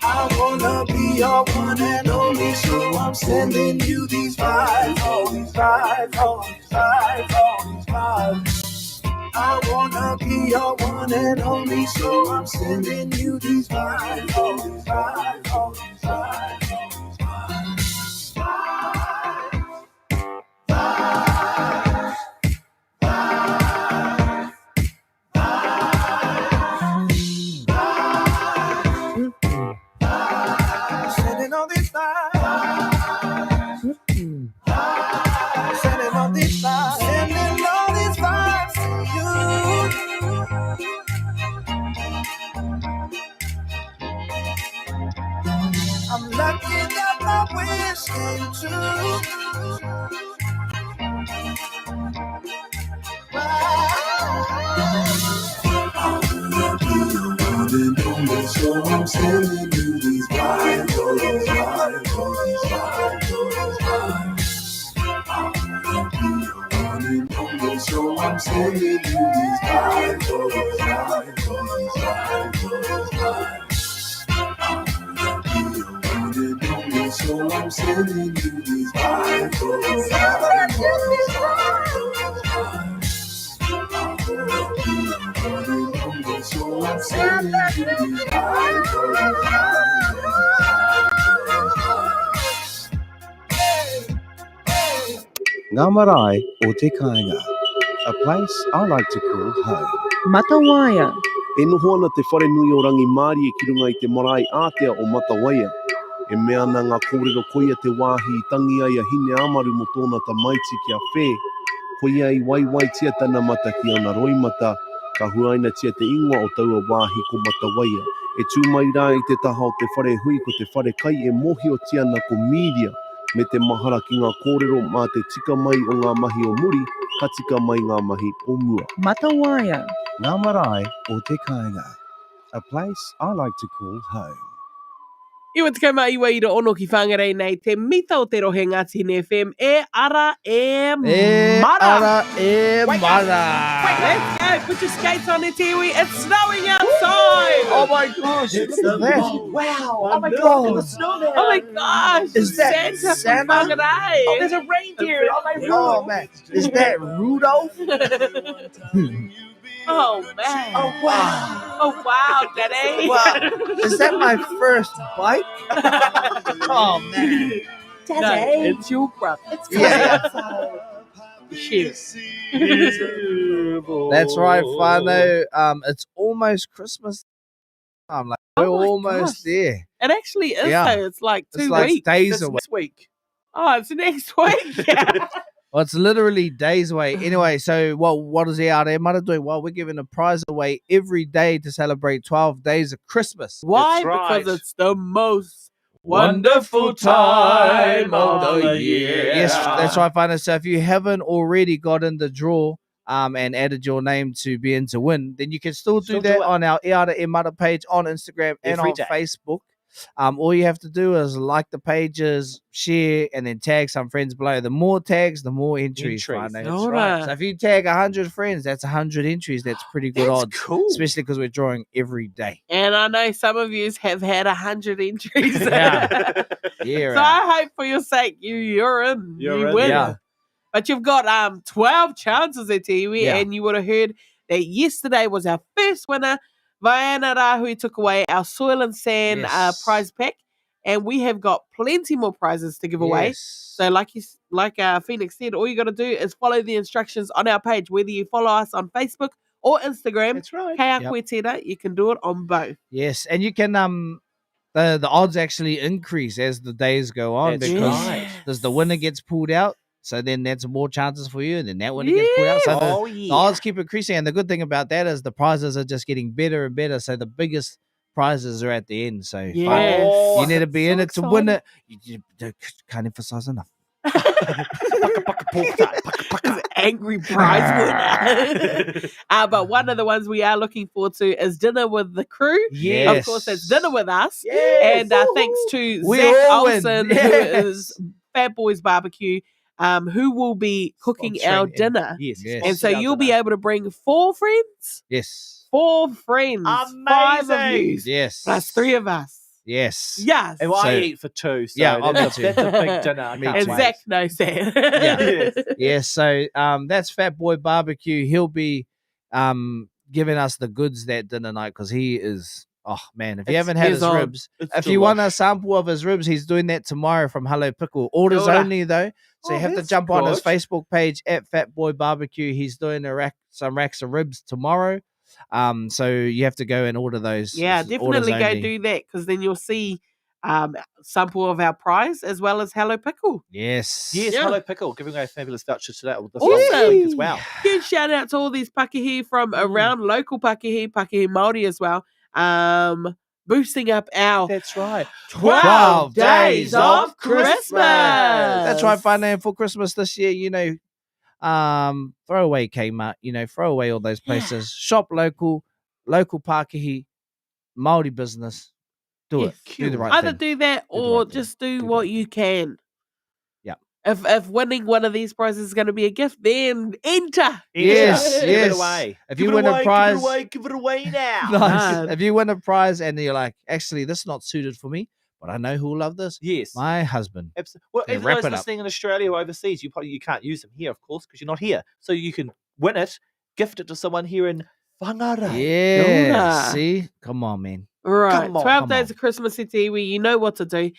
I wanna be your one and only, so I'm sending you these vibes, all these vibes, all these vibes, all these vibes. I wanna be your one and only, so I'm sending you these vibes, all these vibes, all these vibes, all these vibes. Vibes, vibes, sending all these vibes. Sending all these vibes. Sending all these vibes to you. I'm lucky that my wish came true. So I'm sending you these vibes, oh, these vibes, oh, these vibes, oh, these vibes. I'll be your one and only. So I'm sending you these vibes, oh, these vibes, oh, these vibes, oh, these vibes. I'll be your one and only. So I'm sending you these vibes, oh, these vibes, oh, these vibes, oh, these vibes. So I'm sending you these vibes, oh, these vibes, Ngā marae o te kāinga, a place I like to call home. Matawaia. E noho ana te whare nui o rangi Māori e ki runga I te marae ātea o Matawaia. E mea ana ngā kōrero koia te wāhi I tangi ai a hine amaru mo tōna ta maiti kia whē. Koia I waiwai tia tana mata ki ana roimata, ka huaina tia te ingoa o taua wāhi ko Matawaia. E tū mai rā I te taha o te whare hui ko te whare kai e mohi o tia na ko media. Me te mahara ki ngā kōrero mā te tika mai o ngā mahi o muri, ka tika mai ngā mahi o mua. Matawaia. Ngā marae o te kāinga, a place I like to call home. Iwa te kaima iwa I ro ono ki whangarei nei te mita o te rohe Ngāti Hine FM e ara e mara. Ara e mara. Let's go, put your skates on it, Tiwi. It's snowing outside. Oh my gosh, look at that. Wow. Oh my God. The snowman. Oh my gosh. Is that Santa Santa? from Whangarei. Oh, there's a reindeer on my roof. Oh man, is that Rudolph? Oh man. Oh, wow. Oh wow, Daddy. Wow, is that my first bike? Oh man. No, it's your brother. It's Yeah. Shit. That's right, Whānau. It's almost Christmas. I'm like, we're Oh my almost gosh. there. It actually is Yeah. though. It's like 2 It's like weeks. days This away. next week. Oh, it's next week. Yeah. Well, it's literally days away. Anyway, so what is the Ara Mara doing? Well, we're giving a prize away every day to celebrate 12 days of Christmas. Why? That's right. Because it's the most wonderful time of the year. Yes, that's right, Whānau. So if you haven't already got in the draw and added your name to be in to win, then you can still do Still that do it. on our Eara E Mara page on Instagram and Every on day. Facebook. All you have to do is like the pages, share, and then tag some friends below. The more tags, the more entries. Whānau. That's All right. right. So if you tag 100 friends, that's 100 entries. That's pretty good That's odds. cool. Especially because we're drawing every day. And I know some of you have had 100 entries. Yeah. Yeah. So I hope for your sake you're in. You're you in, win. yeah. But you've got 12 chances at Tiwi, Yeah. and you would have heard that yesterday was our first winner. Vaiana Rahui took away our Soil and Sand Yes. prize pack, and we have got plenty more prizes to give away. Yes. So like Phoenix said, all you got to do is follow the instructions on our page, whether you follow us on Facebook or Instagram. That's right. Kaya Koe Tēnā, you can do it on both. Yes, and you can the odds actually increase as the days go on That's because right. as the winner gets pulled out, so then that's more chances for you, and then that winner gets pulled out. So Oh, the yeah. odds keep increasing, and the good thing about that is the prizes are just getting better and better. So the biggest prizes are at the end. So Yes. Oh, you need to be so in it to win exciting. it. You can't emphasize enough. Angry prize winner. But one of the ones we are looking forward to is dinner with the crew. Yes. Of course, it's dinner with us. Yes. And thanks to We Zach all win. Olsen, Yes. who is Fat Boys Barbecue, who will be cooking our Sponsoring dinner. Yes. Yes. And so sponsoring our you'll be dinner. able to bring 4 friends. Yes. 4 friends. 5 of you. Amazing. Yes. Plus 3 of us. Yes. Yes. And I So- eat for 2. So Yeah, I'll that's, be that's too. a big dinner. I Me can't And too. wait. Zach knows that. Yes. Yeah, so that's Fat Boy Barbecue. He'll be giving us the goods that dinner night because he is, oh man, if you haven't had he's his on. ribs, It's if you want a delish. sample of his ribs, he's doing that tomorrow from Hello Pickle. Orders Ora. only though, so Oh, you have to that's jump on his good. Facebook page at Fat Boy Barbecue. He's doing some racks of ribs tomorrow. So you have to go and order those. Yeah, It's orders definitely go only. do that because then you'll see sample of our prize as well as Hello Pickle. Yes. Yes, Yeah. Hello Pickle, giving away fabulous vouchers today. This Awesome. week as well. Huge shout out to all these pakihi from around local pakihi Māori as well. Boosting up our That's right. 12 days of Christmas. That's right, Whānau, for Christmas this year, throw away Kmart, throw away all those places. Shop local Pākehī Māori business. Do Yes. it. Do the right Either thing. do that the or right thing. just do Do the what right you can. Yeah. If winning one of these prizes is going to be a gift, then enter. Yes, Give it yes. away. If Give you it win a away, prize, give it away now. nice. Nah. If you win a prize and you're like, actually, this is not suited for me, but I know who will love this. Yes. My husband. Well, Okay, even wrap those it up. listening in Australia or overseas, you can't use them here, of course, because you're not here. So you can win it, gift it to someone here in Whangarei. Yeah. Ora. See? Come on, man. Right. Come on. 12 Come days on. of Christmas in Tiwi. You know what to do.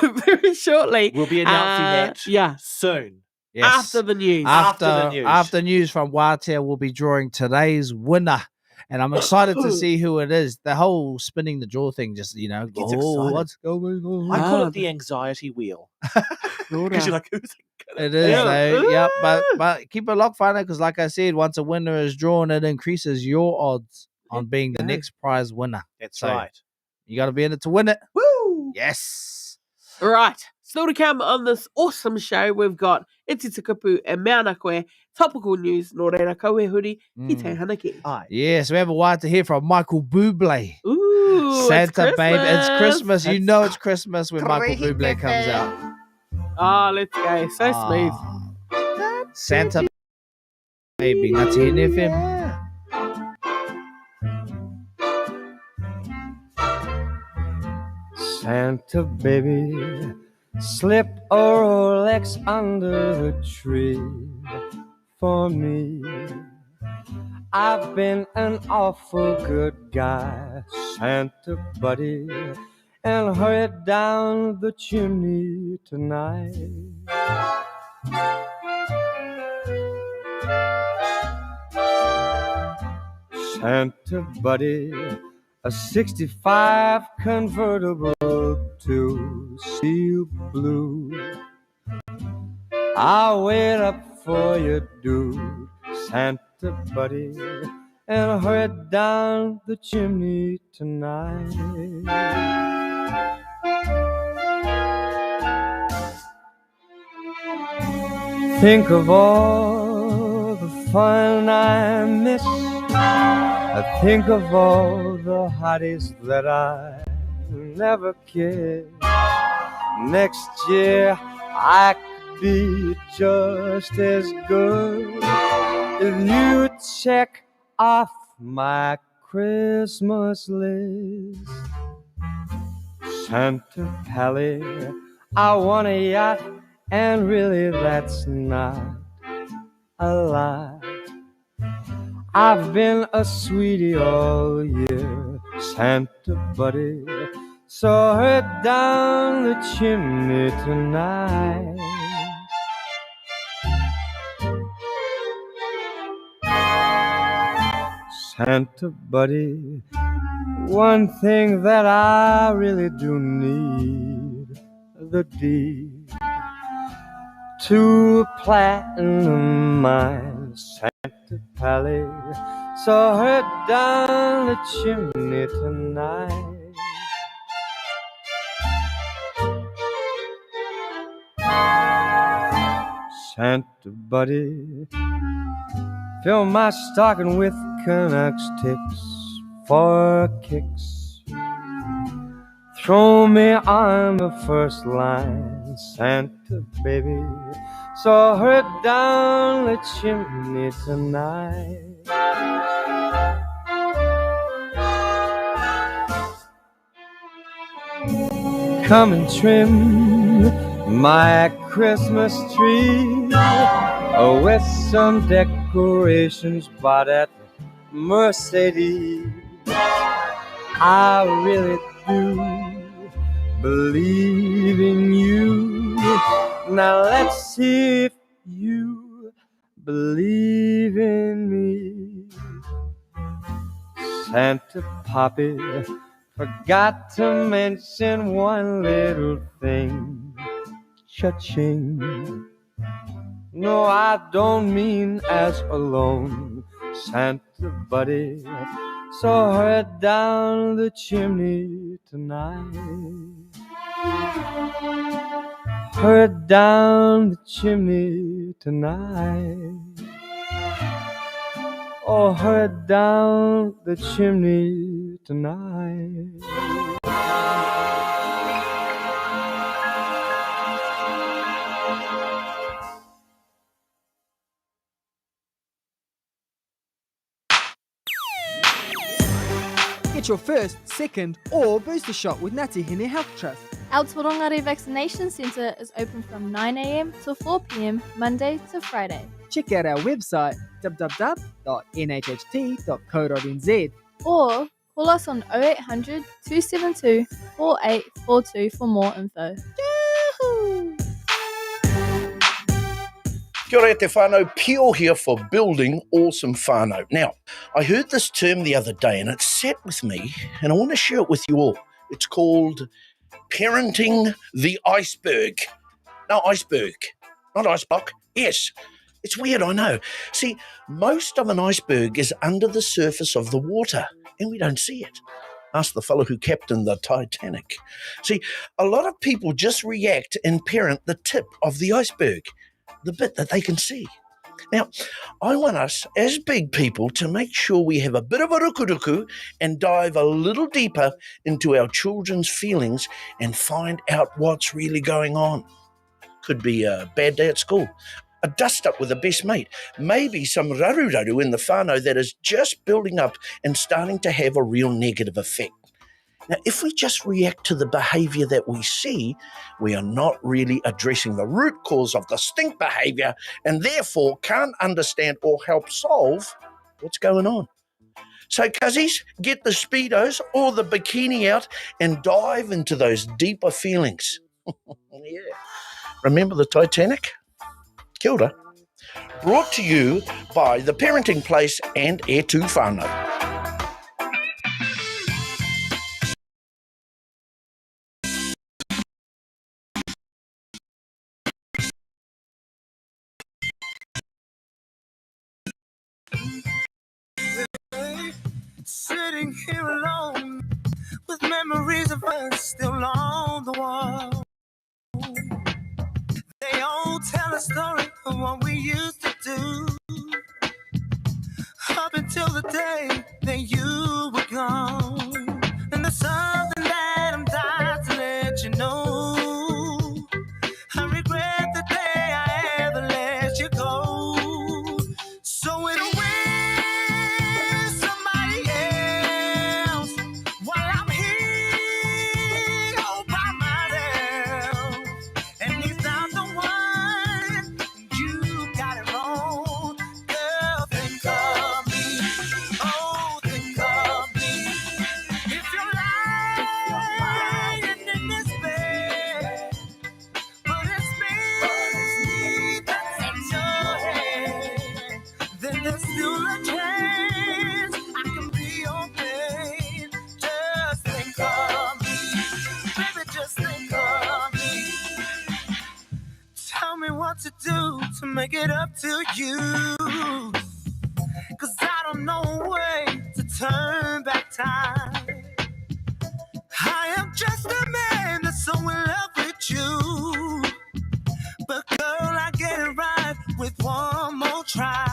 Very shortly. We'll be announcing that Yeah. soon. Yes. After the news. After the news. After news from Wātea, we'll be drawing today's winner. And I'm excited to see who it is. The whole spinning the draw thing just, Gets excited. what's going on? I call Ah, it the anxiety wheel. Ora. Because you're like, who's it gonna It is, Yeah. though. Yeah, but keep it locked, Whānau, because like I said, once a winner is drawn, it increases your odds on being the go. next prize winner. That's So, right. You got to be in it to win it. Woo! Yes. Right. Still to come on this awesome show, we've got Iti Tukupu and Mauna Koe, topical news, no reira kauehuri, ki te hanaki. Aye. Yes, we have a word to hear from Michael Bublé. Ooh, Santa it's baby, it's Christmas. You It's know it's Christmas when Michael Bublé comes out. Oh, let's go. So smooth. Ah. Santa baby, ngā te hene FM. Santa baby, slip a Rolex under the tree for me. I've been an awful good guy, Santa buddy, and hurried down the chimney tonight. Santa buddy, a 65 convertible to seal blue. I'll wait up for you, dude, Santa buddy, and hurry down the chimney tonight. Think of all the fun I miss. I think of all the hotties that I never kissed. Next year I could be just as good if you check off my Christmas list. Santa Pally, I want a yacht, and really that's not a lie. I've been a sweetie all year, Santa buddy, so hurry down the chimney tonight. Santa buddy, one thing that I really do need, the deed to a platinum mine, Santa Pally, so hurry down the chimney tonight. Santa buddy, fill my stocking with Canucks tips for kicks. Throw me on the first line, Santa baby, so hurry down the chimney tonight. Come and trim my Christmas tree with some decorations bought at Mercedes. I really do believe in you. Now let's see if you believe in me. Santa Poppy forgot to mention one little thing. Cha-ching. No, I don't mean as alone, Santa buddy, so hurry down the chimney tonight. Hurry down the chimney tonight. Oh, hurry down the chimney tonight. Get your first, second, or booster shot with Ngāti Hine Health Trust. Our Taurangare Vaccination Centre is open from 9 a.m. till 4 p.m. Monday to Friday. Check out our website www.nhht.co.nz Or call us on 0800 272 4842 for more info. Kia ora te whānau, Pio here for building awesome whānau. Now, I heard this term the other day and it sat with me and I want to share it with you all. It's called parenting the iceberg. No, iceberg, not ice block. Yes, it's weird, I know. See, most of an iceberg is under the surface of the water and we don't see it. Ask the fellow who captained the Titanic. See, a lot of people just react and parent the tip of the iceberg, the bit that they can see. Now, I want us as big people to make sure we have a bit of a rukuruku and dive a little deeper into our children's feelings and find out what's really going on. Could be a bad day at school, a dust-up with a best mate, maybe some raru in the whānau that is just building up and starting to have a real negative effect. Now, if we just react to the behaviour that we see, we are not really addressing the root cause of the stink behaviour and therefore can't understand or help solve what's going on. So, cuzzies, get the Speedos or the bikini out and dive into those deeper feelings. Yeah. Remember the Titanic? Kia ora. Brought to you by The Parenting Place and E Tu Whānau. Sitting here alone with memories of us still on the wall. They all tell a story of what we used to do up until the day that you were gone. And there's something that I'm dying to let you know. I regret the day I ever let you go. So it went somebody else while I'm here all by myself. And he's not the one. You got it wrong. Girl, think of me. Oh, think of me. If you're lying in this bed, but it's me that's in your head, then there's still a chance I can be your pain. Just think of me. Baby, just think of me. Tell me what to do to make it up to you. 'Cause I don't know a way to turn back time. I am just a man that's so in love with you. But girl, I get it right with one more try.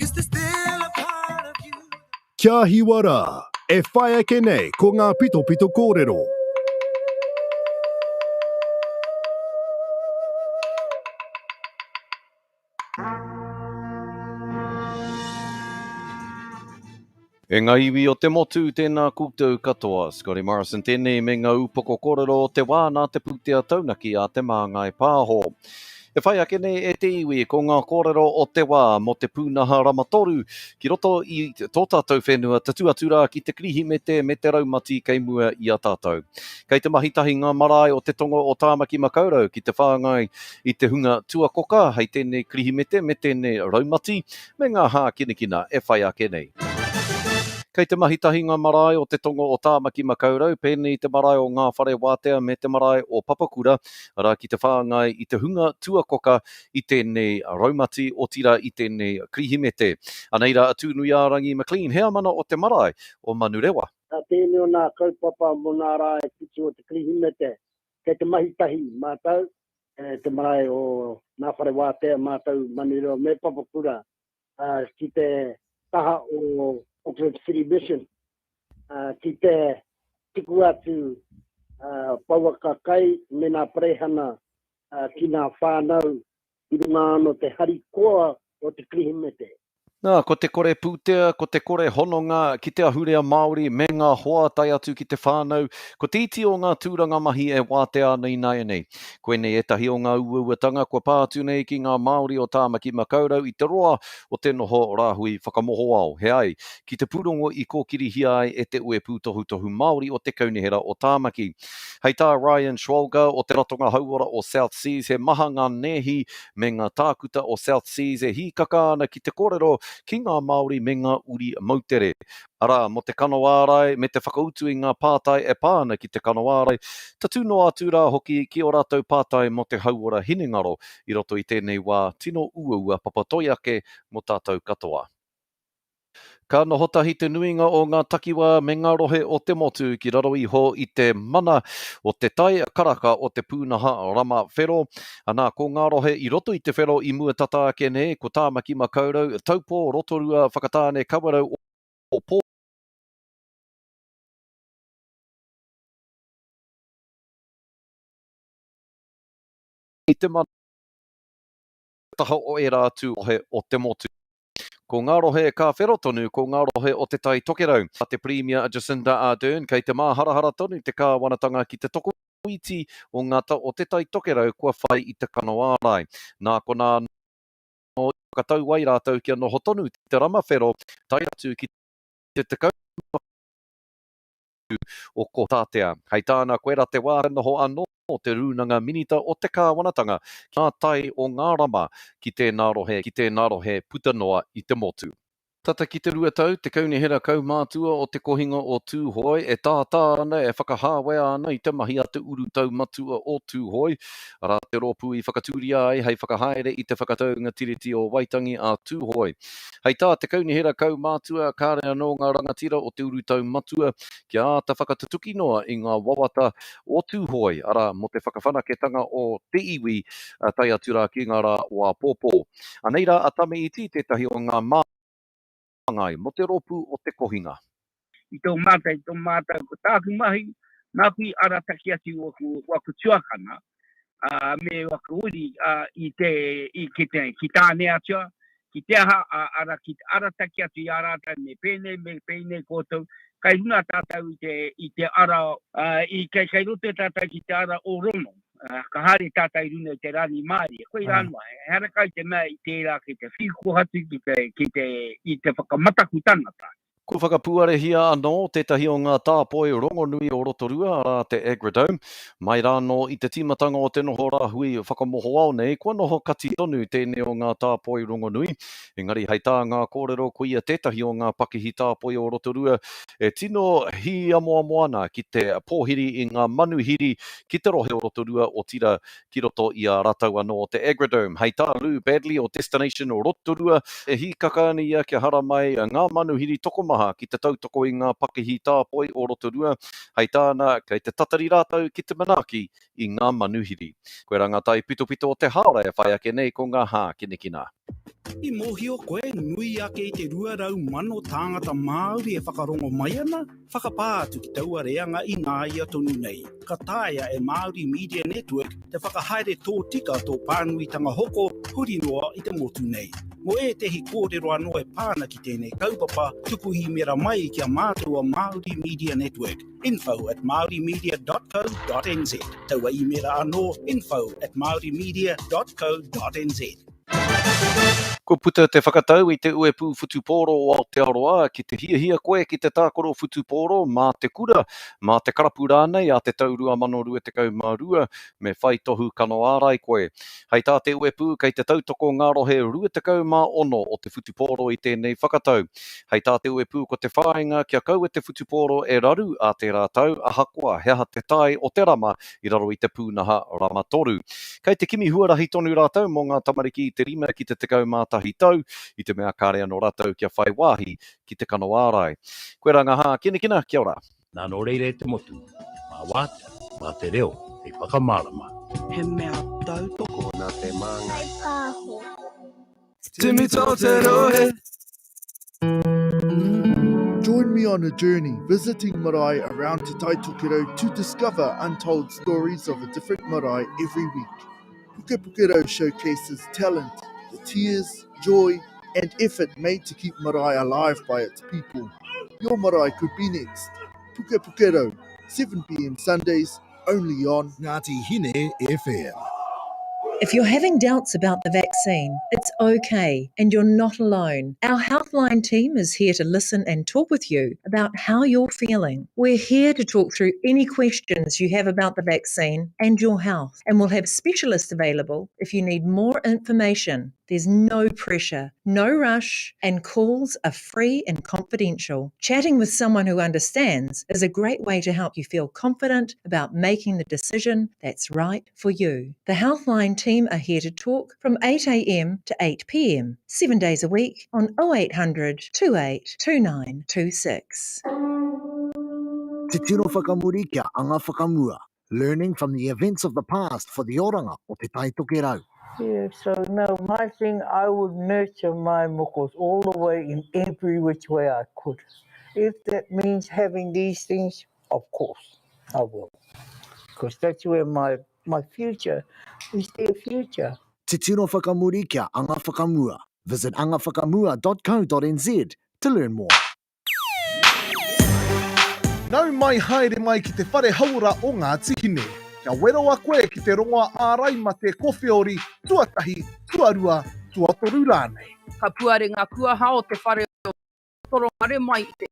Is there still a part of you? Kia hiwara, e whai ake nei ko ngā pito pito kōrero. E ngā iwi o te motu tēnā koutou katoa. Scotty Morrison tēnei me ngā upoko kōrero o te wā nā te pūtea taunaki a te māngai pāho. E whai ake nei e te iwi ko ngā kōrero o te wā mo te pūnaha ramatoru ki roto i tō tātou whenua tatu atura ki te krihi me te raumati kei mua i a tātou. Kei te mahitahi ngā marae o te tongo o Tāmaki Makaurau ki te whāngai i te hunga tuakoka hei tēnei krihi me tēnei raumati me ngā hā kinakina e whai ake nei. Kei te mahitahi ngā marae o te tongo o Tāmaki Makaurau, pēnei te marae o ngā whare wātea me te marae o Papakura, ara ki te whāngai i te hunga tuakoka i tēnei raumati o tira i tēnei krihimete. Aneira atūnui a Rangi McLean, hea mana o te marae o Manurewa. Tā tēnei o nā kaupapa mo nā rāe kitu o te krihimete, kei te mahitahi mātau, te marae o nā whare wātea mātau Manurewa me Papakura, ki te taha o Auckland City Mission, ki te tiku atu pauakakai me nā prehana ki nā whānau i runga ano te harikoa o te krihimete. Nā, ko te kore pūtea, ko te kore hononga, ki te ahurea Māori, me ngā hoa tai atu ki te whānau, ko te iti o ngā tūranga mahi e wātea nei nai nei. Koe nei e tahi o ngā uauatanga, kua pātu nei ki ngā Māori o Tāmaki Makaurau i te roa o te noho rāhui whakamoho au. He ai, ki te pūrongo i kōkiri hia ai e te ue pūtohu Māori o te kaunihera o Tāmaki. Hei tā Ryan Schwalger o te ratonga hauora o South Seas, he maha ngā nehi me ngā tākuta o South Seas e hikaka ana ki te kōrero ki ngā Māori me ngā uri mautere. Ara, mo te kanawārai, me te whakautu i ngā pātai e pāna ki te kanawārai, ta tūno atu rā hoki ki o rātou pātai mo te hauora hinengaro i roto i tēnei wā tino uaua papatoiake mo tātou katoa. Ka nohotahi te nuinga o ngā takiwa me ngā rohe o te motu ki raro iho i te mana o te tai karaka o te pūnaha rama whero. Anā, ko ngā rohe i roto i te whero i mua tata ake ne, ko Tāmaki Makaurau, taupō rotorua whakatāne kawarau o pō. I te mana taha o e rātu rohe o te motu. Ko ngā rohe ka whero tonu, ko ngā rohe o te tai Tokerau. A te Premier Jacinda Ardern, kei te māharahara tonu te kāwanatanga ki te toko iti o ngā o te tai Tokerau kua whai i te kanawārai. Nā ko nā no katau wai rātou kia noho tonu te rama whero, tai atu ki te tekau o ko tātea. Hei tāna koera te wāre noho anō o te rūnanga minita o te kāwanatanga ki ngā tai o ngā rama ki tēnā rohe puta noa i te motu. Tata ki te rua tau, te kaunihera kaumātua o te kohinga o Tūhoi, e tātā ana e whakahāwea ana i te mahi a te uru tau matua o Tūhoi. Ara te rōpū i whakatūria ai, hei whakahaere i te whakataunga tiriti o Waitangi a Tūhoi. Hei tā, te kaunihera kaumātua, kāre anō ngā rangatira o te uru tau matua, kia āta whakatutuki noa i ngā wawata o Tūhoi. Ara, mo te whakawhanaketanga o te iwi, tai atura ki ngā rā wā pōpō. Aneira, atame i tētahi o ngā ngai, mo te rōpū o te kohinga. I tō mātai, ko tāku mahi, nā kui ara taki ati waku tuakana, me waku uri ki tāne atua, ki te aha, ara taki ati arata me pēne kōtou, kai huna tātou i te ara, kai rote tātou ki te ara o rono. Ka hare tātai runa i te rani Māori. Koe rānua, harakai te mea i tērā ki te whikohatu i te whakamataku tangata. Ko whakapuarehia anō tētahi o ngā tāpoi rongonui o Rotorua ara te Agrodome. Mai rāno i te timatanga o te noho rāhui whakamoho au nei, kua noho kati tonu tēnei o ngā tāpoi rongonui. Engari hei tā ngā kōrero ko ia tētahi o ngā pakihi tāpoi o Rotorua e tino hi amoa moana ki te pōhiri i ngā manuhiri ki te rohe o Rotorua o tira ki roto i a ratau anō o te Agrodome. Hei tā Lou Badley o Destination o Rotorua e hi kakani ia kia hara mai ngā manuhiri toko maha ki te tautoko i ngā pakihi tāpoi o Rotorua. Hei tāna, kei te tatari rātau ki te manaki i ngā manuhiri. Koe rangatai pito o te haore e whai ake nei ko ngā hā kinekina. I mohio koe nui ake i te 2,000 tāngata Māori e whakarongo mai ana, whakapātu ki taua reanga i ngā ia tonu nei. Ka tāia e Māori Media Network te whakahaere tō tika tō pānuitanga hoko huri noa i te motu nei. Mo e tehi kōrero anō e pāna ki tēnei kaupapa, tukuhi mera mai ki a mātua Māori Media Network. info@maorimedia.co.nz Taua i mera anō info@maorimedia.co.nz Ko puta te whakatau i te uepu futupōro o Aotearoa ki te hia koe ki te tākoro futupōro mā te kura, mā te karapu rānei a te tau 2022 me whai tohu kanoārai koe. Hei tā te uepu kei te tautoko ngā rohe 20 o te futupōro i tēnei whakatau. Hei tā te uepu ko te whāinga kia kau e te futupōro e raru a te rātau ahakoa heha te tai o te rama i raro i te pūnaha rama toru. Kei te kimi huarahi tonu rātau mō ngā tamariki i te rima ki te tekau mātahi tau i te mea kāre anō rātau kia whai wāhi ki te kanawārai. Koe ranga hā, kina, kia ora. Nā no reire te motu, mā wātea, mā te reo, e whakamārama. He mea tautoko nā te mānga. Hei pāho. Timi Tokerau. Join me me on a journey visiting marae around Te Tai Tokerau to discover untold stories of a different marae every week. Tokerau showcases talent, the tears, joy, and effort made to keep marae alive by its people. Your marae could be next. Tokerau, 7 p.m. Sundays, only on Ngāti Hine FM. If you're having doubts about the vaccine, it's okay and you're not alone. Our Healthline team is here to listen and talk with you about how you're feeling. We're here to talk through any questions you have about the vaccine and your health, and we'll have specialists available if you need more information. There's no pressure, no rush, and calls are free and confidential. Chatting with someone who understands is a great way to help you feel confident about making the decision that's right for you. The Healthline team are here to talk from 8 a.m. to 8 p.m, 7 days a week on 0800 28 2926. Te tino whakamuri kia anga whakamua. Learning from the events of the past for the oranga o te tai Tokerau. Yeah, so no, my thing, I would nurture my mokos all the way in every which way I could. If that means having these things, of course, I will. Because that's where my future is their future. Te tino whakamuri kia anga whakamua. Visit angawhakamua.co.nz to learn more. Nau mai haere mai ki te whare haura o ngā tihine. Kia wero a koe ki te rongoa ārai ma te kowhiori, tuatahi, tuarua, tuatoru rānei. Ka puare ngā kuaha o te whare o torongare mai i te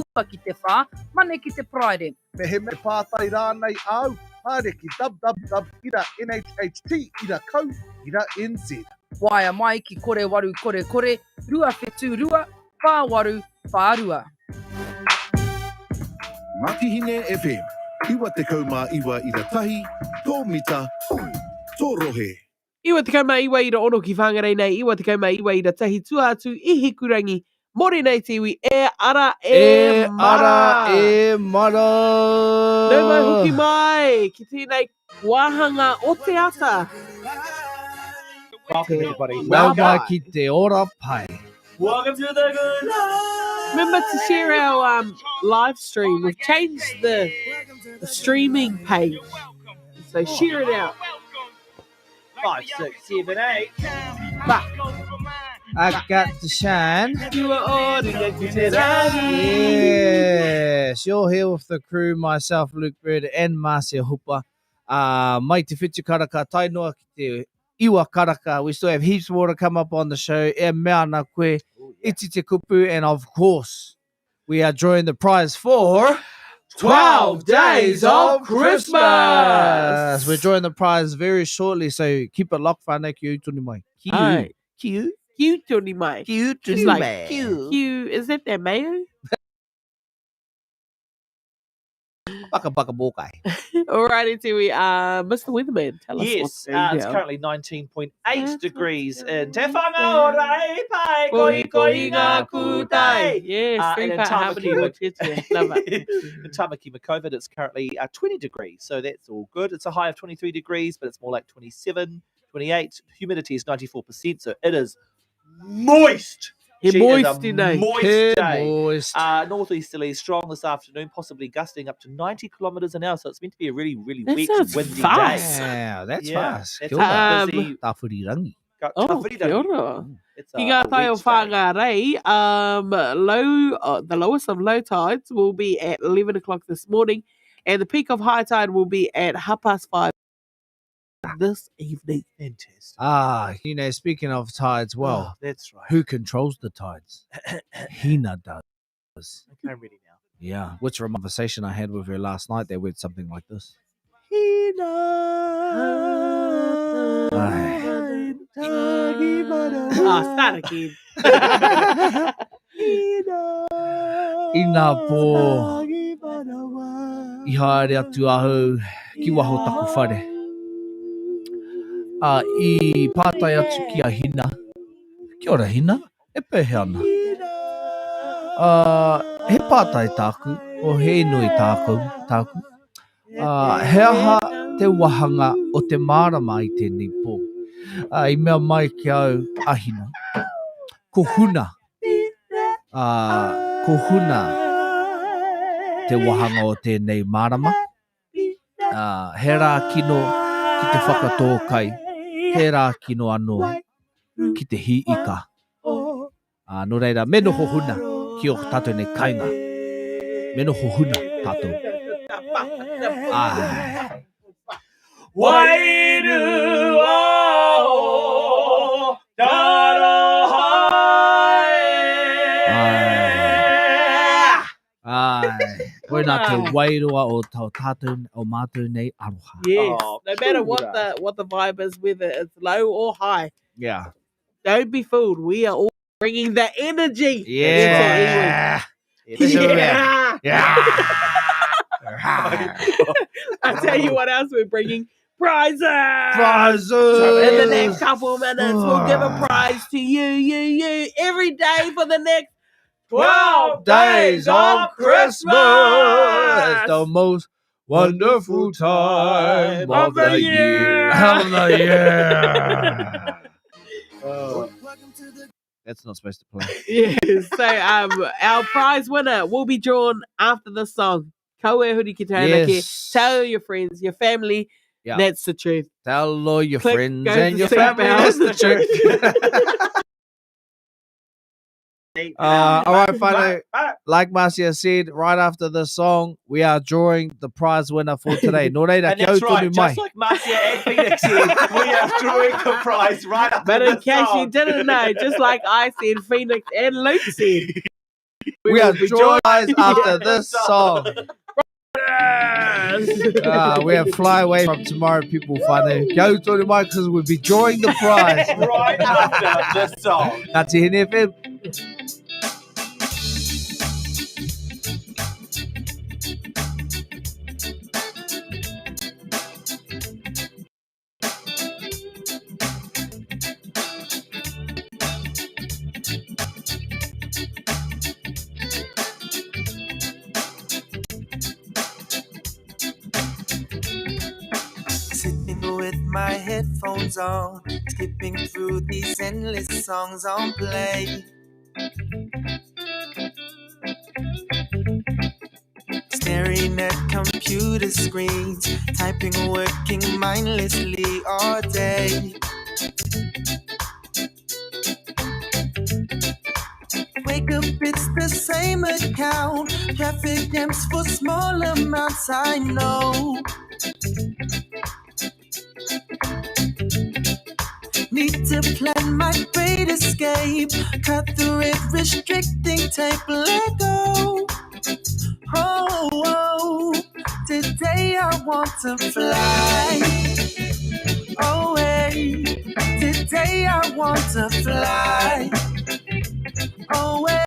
iwa ki te whā, mane ki te praere. Me he me pātai rānei au, haere ki www.nhht.co.nz. Waia mai ki kore waru kore kore, rua whetū rua, whā waru, whā rua. Ngāti Hine FM. Iwa te kaumā iwa i ra tahi, tō mita, tō rohe. Iwa te kaumā iwa i ra ono ki whangarei nei, iwa te kaumā iwa i ra tahi tuatu i hikurangi. Mori nei te iwi, e ara e mara. Nau mai hoki mai, ki tēnei wāhanga o te ata. Welcome, everybody. Nau mai ki te ora pai. Welcome to the good life. Remember to share our live stream. We've changed the streaming page. So share it out. 5, 6, 7, 8. Back. I got the shine. You are all the Yes, you're here with the crew, myself, Luke Bird, and Marcia Hooper. Mai te whitu karaka, tainoa ki te iwa karaka. We still have heaps more to come up on the show. E mea na koe, iti te kupu, and of course, we are drawing the prize for 12 Days of Christmas. We're drawing the prize very shortly, so keep it locked. Whānau ki utuni mai. Ki Aye. Ki Q Tony Mai. Ki It's utuni like mai. Q. Is that their mayo? Baka bokai. Alrighty, Tiwi. Mr. Weatherman, tell us what's Yes, going it's down. currently 19.8 degrees in Te Whanga o Rai Pai, koi ngā kutai. Yes, And in how many Tamaki, words? Love it. in Tamaki Makovid, it's currently 20 degrees, so that's all good. It's a high of 23 degrees, but it's more like 27, 28. Humidity is 94%, so it is moist. He She moist is a day. moist He day. moist. Northeasterly strong this afternoon, possibly gusting up to 90 kilometres an hour. So it's meant to be a really, really That wet, sounds windy fast. day. Wow, that's Yeah, fast. that's Kia ora. a busy. Tawhirirangi. Oh, kia ora. It's Ki ngā tai o wet day. whangarei, the lowest of low tides will be at 11 o'clock this morning, and the peak of high tide will be at 5:30 this evening. Fantastic. You know, speaking of tides, well, That's right. who controls the tides? Hina does. Okay, I'm ready now. Yeah, which conversation I had with her last night, they went something like this. Start again. Ina po i haere atu ahu ki waho taku whare. I pātai atu ki a Hina. Kia ora Hina, e pehe ana. He pātai tāku, o he nui tāku. He aha te wahanga o te mārama i tēnei pō. I mea mai ki au ahina. Ko huna. Ko huna te wahanga o tēnei marama. He rā kino ki te whakatō kai. He rā kino anō ki te hi ika. No reira, me noho huna ki o tātou nei kainga. Me noho huna tātou. Wairu ao Koe nā te wairoa o tau tātou o mātou nei aroha. Yes, no matter what the vibe is, whether it's low or high. Yeah. Don't be fooled. We are all bringing the energy. Yeah. I tell you what else we're bringing. Prizes! Prizes! In the next couple of minutes, we'll give a prize to you, every day for the next 12 days of Christmas! It's the most wonderful time of the year. Of the year. That's not supposed to play. Yes, so our prize winner will be drawn after the song. Kaue huri ki te anake. Yes. Tell your friends, your family. Yeah. That's the truth. Tell all your Click, friends go and to your the family. seatbelt. That's the truth. All right, Whānau. Like Marcia said, right after the song, we are drawing the prize winner for today. Nō reira, And kia that's au right, tonu mai. just like Marcia and Phoenix said, we are drawing the prize right after But in the case song. you didn't know, just like I said, Phoenix and Luke said, We are will be drawing joined after this song. We have fly away from tomorrow, people. Whānau. Kia au tonu mai, because we'll be drawing the prize. Right after this song. Ngāti Hene FM. Sitting with my headphones on, skipping through these endless songs on play. Staring at computer screens, typing, working mindlessly all day. Wake up, it's the same account. Traffic jams for small amounts, I know. Need to plan my great escape. Cut the red restricting tape, let go. Oh, oh, today I want to fly away. Today I want to fly away.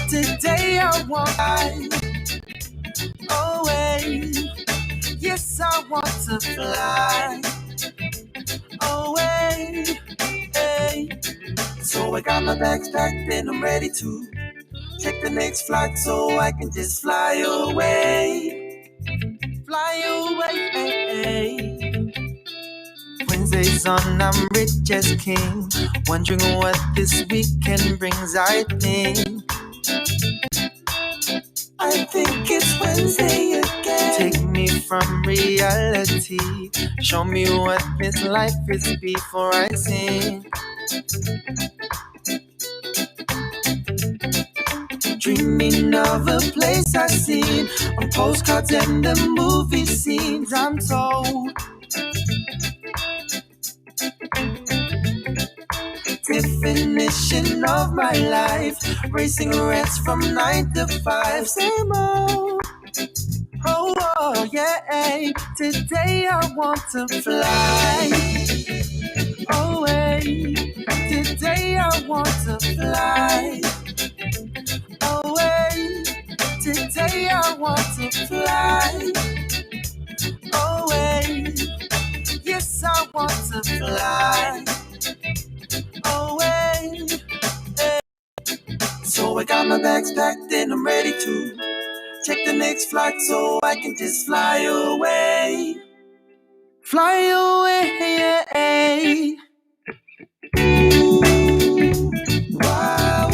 Today I want to fly away. Yes, I want to fly away. Hey. So I got my bags packed and I'm ready to take the next flight so I can just fly away. Fly away. Wednesday's on, I'm rich as king. Wondering what this weekend brings, I think. I think it's Wednesday again. Take me from reality. Show me what this life is before I sing. Dreaming of a place I've seen on postcards and the movie scenes, I'm told. Definition of my life, racing rats from 9 to 5, same old. Oh, oh, yeah. Today I want to fly away. Today I want to fly away. Today I want to fly away. Yes, I want to fly away. So I got my bags packed and I'm ready to take the next flight so I can just fly away. Fly away. Ooh, wow.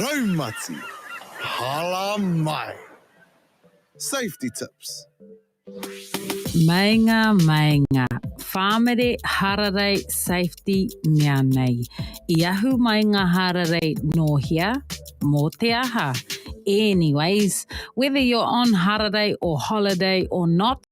Raumati. Hala mai. Safety tips. Mainga, whāmere hararei safety mea nei. I ahu mai ngā hararei nōhia mō te aha. Anyways, whether you're on hararei or holiday or not,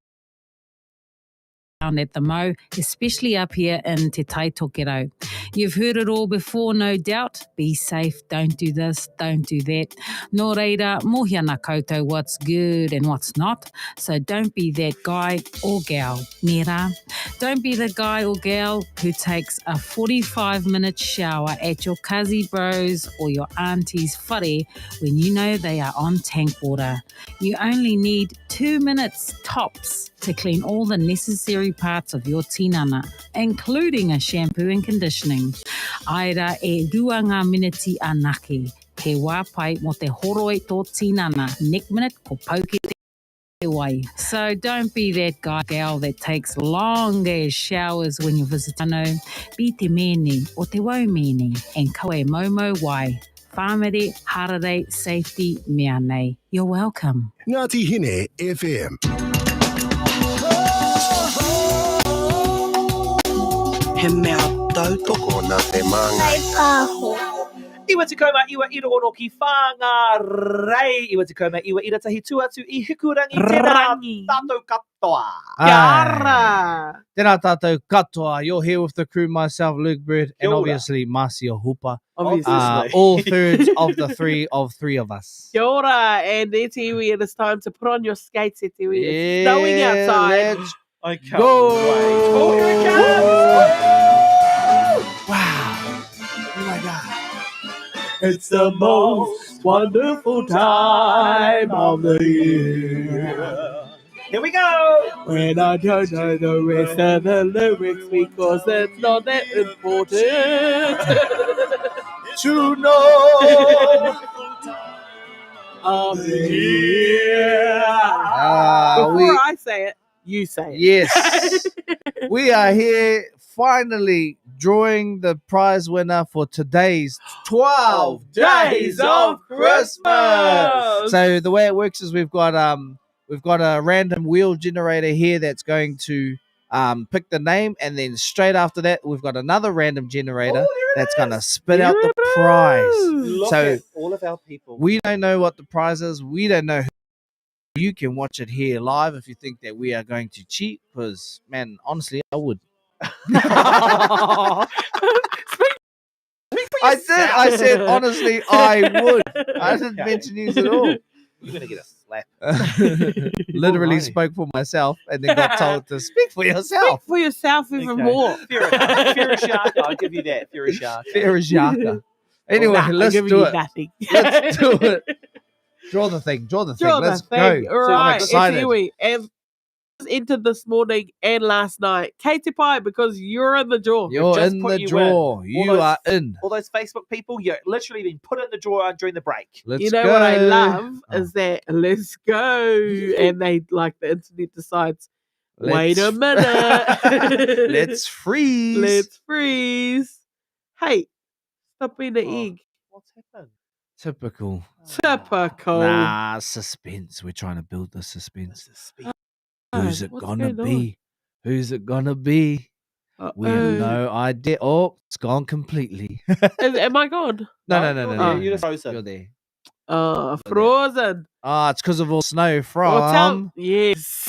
at the mo, especially up here in Te Tai Tokerau. You've heard it all before, no doubt. Be safe, don't do this, don't do that. Nō reira, mohi ana koutou what's good and what's not. So don't be that guy or gal. Nera. Don't be the guy or gal who takes a 45-minute shower at your cuzzy bros or your auntie's whare when you know they are on tank water. You only need 2 minutes tops to clean all the necessary parts of your tinana, including a shampoo and conditioning. Aira e rua ngā miniti anake. He wāpai mo te horo e tō tinana. Neck minute ko pauke te wai. So don't be that guy gal that takes long ass showers when you visit anō. Be te mene o te wau mene and kaue momo wai. Whāmere hararei safety mea nei. You're welcome. Ngāti Hine FM. He mea tautoko nā te māngai. Pāho. Iwa te kauma, iwa ira ono ki whāngarei. Iwa te kauma, iwa ira tahi tuatu I hikurangi tēnā tātou katoa. Ai. Tēnā tātou katoa. You're here with the crew, myself, Luke Bird, and obviously Marcia Hooper. Obviously. All thirds of the three of us. Kia ora, and it's iwi, it is time to put on your skates, it's iwi. It's snowing outside. Let's I can't go. wait. Oh, here it comes. Wow. Oh my God. It's the most wonderful time of the year. Here we go. When I don't know the rest of the lyrics because it's not that important. To know of the year. Before I say it, you say it. Yes. We are here finally drawing the prize winner for today's 12 Days of Christmas. So the way it works is we've got a random wheel generator here that's going to pick the name, and then straight after that we've got another random generator that's going to spit out the prize. Look So at all of our people. we don't know what the prize is. We don't know who. You can watch it here live if you think that we are going to cheat, because, man, honestly, I would. I did. I said, honestly, I would. I didn't mention you at all. You're going to get a slap. Literally spoke for myself and then got told to speak for yourself. Speak for yourself even more. Fair enough. Fair as Shaka. I'll give you that. Fair as Shaka. Fair as Yaka. Anyway, let's do it. Let's do it. Draw the thing. Draw the thing. Let's go. All right. I'm excited. And entered this morning and last night. Katie Pie, because you're in the draw. You're in the draw. You are in. All those Facebook people, you're literally been put in the draw during the break. Let's you know go. what I love is that let's go. And they like the internet decides, wait a minute. Let's freeze. Let's freeze. Hey, stop being an egg. What's happened? Typical. Typical. Nah, suspense. We're trying to build the suspense. Who's it gonna be? Who's it gonna be? We have no idea. Oh, it's gone completely. Am I gone? No. You're just frozen. You're there. Frozen. Ah, it's because of all snow from. Yes.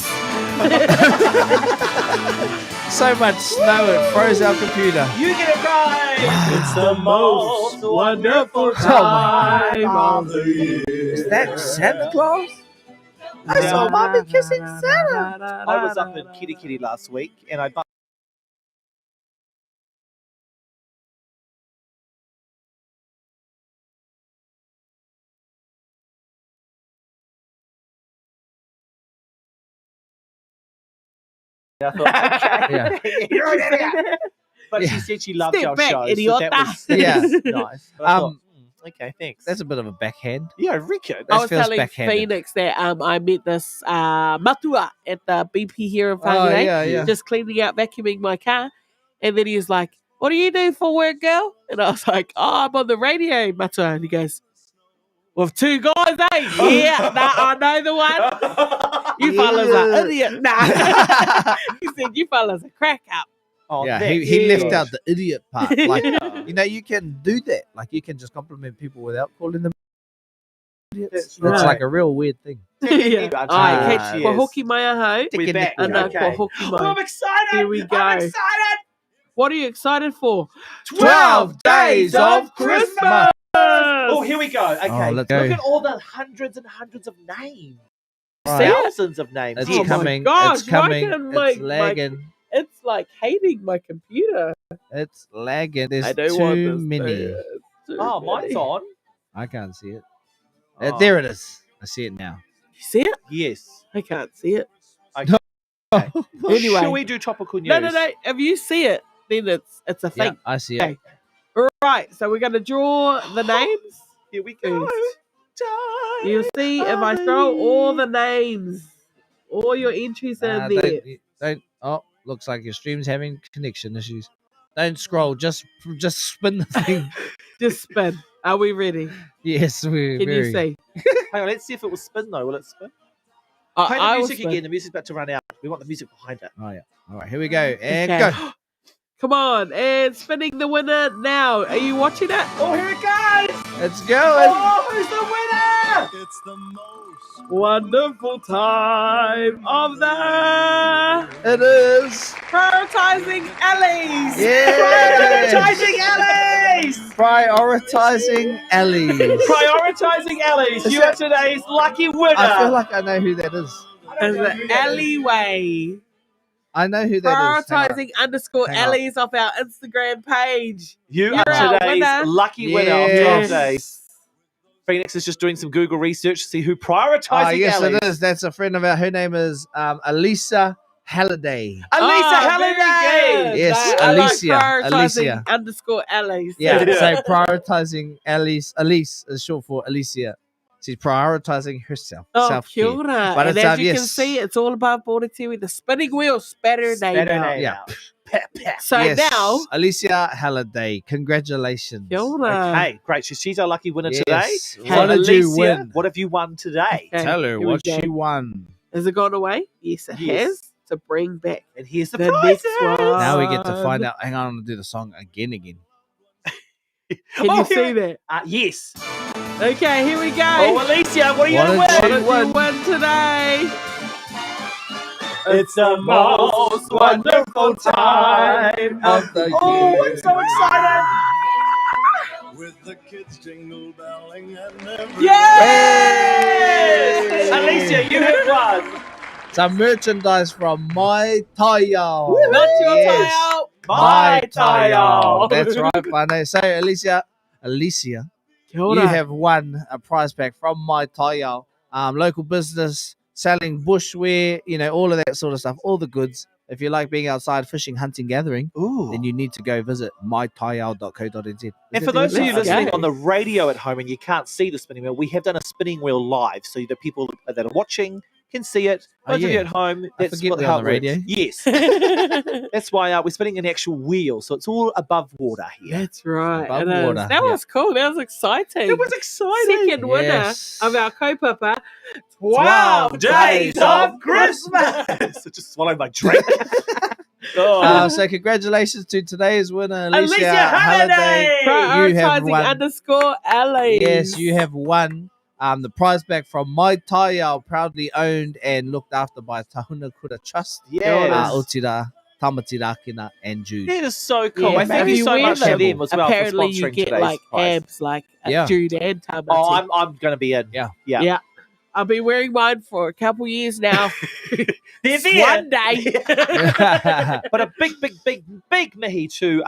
So much snow, it froze our computer. You get it right. It's the most wonderful time of the year. Is that Santa Claus? I saw Mommy kissing Santa. I was up in Kitty Kitty last week, and I bumped I thought, okay, you're an idiot. But she said she loved our show, so that was nice. But I thought, okay, thanks. That's a bit of a backhand. Yeah, I reckon. I was telling Phoenix that I met this matua at the BP here in Whangarei, just cleaning out, vacuuming my car. And then he was like, what do you do for work, girl? And I was like, oh, I'm on the radio, matua. And he goes, With two guys, eh? Yeah, I know the one. You fellas are idiot. Nah. He said, you fellas are crack up. Oh, yeah, that's he left good. out the idiot part. Like, Yeah. you know, you can do that. Like, you can just compliment people without calling them idiots. That's It's right. like a real weird thing. Yeah. All right, catch Cheers. Kwahoki Maya ho. We're back. And Okay. Kwahoki Mai. Oh, I'm excited. Here we go. I'm excited. What are you excited for? 12 days of Christmas. Oh, here we go. Okay. let's go. Look at all the hundreds and hundreds of names. See it? Thousands of names. It's Yes. coming. Gosh, It's coming. why can, It's like, lagging. It's like hating my computer. It's lagging. There's I don't want too this many. too Oh, mine's many. on. I can't see it. Oh. There it is. I see it now. You see it? Yes. I can't see it. Okay. Anyway. Shall we do topical news? No. If you see it, then it's a Yeah, thing. I see it. Okay. Right, so we're going to draw the names. Here we go. You'll see if I throw all the names, all your entries in there. Don't. Oh, looks like your stream's having connection issues. Don't scroll. Just spin the thing. Just spin. Are we ready? Yes, we're Can very. you see? Hang on, let's see if it will spin though. Will it spin? I Play the will music spin. again. The music's about to run out. We want the music behind it. Oh yeah. All right, here we go. And Okay. go. Come on, and spinning the winner now. Are you watching it? Oh, here it goes! It's going. Oh, who's the winner? It's the most wonderful time of the It is prioritizing Ellie's. Yeah. Prioritizing Ellie's. Prioritizing Ellie's. Prioritizing Ellie's. Is You that- are today's lucky winner. I feel like I know who that is. And the alleyway. I know who that is. Hang on. Prioritizing _ Hang on. Ellie's off our Instagram page. You You're are our today's winner. lucky winner of 12 days. Phoenix is just doing some Google research to see who prioritizing Yes, Ellie's. it is. That's a friend of ours. Her name is Elisa Halliday. Elisa very Halliday. good. Yes, I Alicia. Like prioritizing Alicia. _ Ellie's. Yeah, so prioritizing Elise is short for Alicia. She's prioritizing herself. Oh, self-care. kia ora. But And it's, as you can yes. see, it's all above border TV. The spinning wheel spatter name out. Yeah. So Yes, now, Alicia Halliday, congratulations. kia ora. Okay, great. So she's our lucky winner Yes. today. What did you win? What have you won today? Okay, Tell her here we what go. she won. Has it gone away? Yes, it Yes. has. To bring back. And here's the next prizes. one. Now we get to find out. Hang on, I'm going to do the song again. Can Oh, you here see it- that? Yes. Okay, here we go. Oh, Alicia, what are you going to What win? did What did you win today? It's the most wonderful time of the Oh, year. I'm so excited. with the kids jingle belling and everything. Yay! Alicia, you have won. Some merchandise from My Tile. Not your Yes. tile. My Tile. That's right, Fane. So, Alicia, Kia you ora. have won a prize pack from My Tile. Local business selling bushwear, all of that sort of stuff, all the goods. If you like being outside fishing, hunting, gathering, then you need to go visit mytile.co.nz. And for those of you Let's listening go. on the radio at home and you can't see the spinning wheel, we have done a spinning wheel live, so the people that are watching can see it. Oh, Those of you yeah. at home, I that's forget what we're how on it the radio. works. Yes, that's why we're spinning an actual wheel, so it's all above water here. That's right. Above it is. water, That yeah. was cool. That was exciting. It was exciting. Second winner Yes. of our kaupapa. 12 days of Christmas. Just swallowed my drink. So congratulations to today's winner, Alicia, Alicia Halliday. Halliday. You have Prioritizing won. _ Ellie's. Yes, you have won the prize back from My Tile, proudly owned and looked after by Tahuna Kura Trust. Yes. Otira, Tamatirakina, and Jude. That is so cool. Yeah, and thank if you you so win much to them, them as well for apparently sponsoring you get today's like prize. abs like Yeah. Jude and Tamati. Oh, I'm going to be in. Yeah. Yeah. I've been wearing mine for a couple years now. They're there. One day. But a big mihi to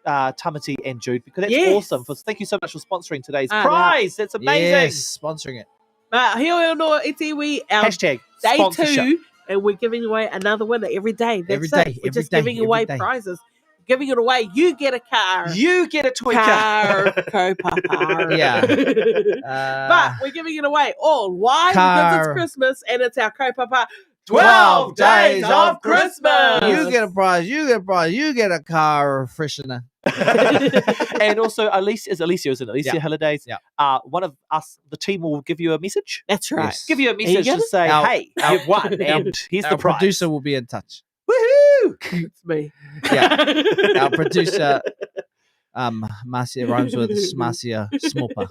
Tamati and Jude, because that's Yes. awesome. Thank you so much for sponsoring today's Ah, prize. That's amazing. Yes, sponsoring it. But here no itiwi our Hashtag day sponsorship. 2, and we're giving away another winner every day. That's Every it. day, We're every just day, giving every away day. prizes. Giving it away. You get a car. You get a toy car. car. Kaupapa. Yeah. But we're giving it away all. Why? Because Car. it's Christmas and it's our kaupapa 12 days of Christmas. You get a prize. You get a prize. You get a car freshener. And also, Alicia, isn't Alicia Yeah. Holidays? Yeah. One of us, the team, will give you a message. That's right. Yes. Give you a message to say, hey, you've won, and here's the Our prize. producer will be in touch. Woohoo! It's me. Yeah. Our producer, Marcia rhymes with Marcia Smopper.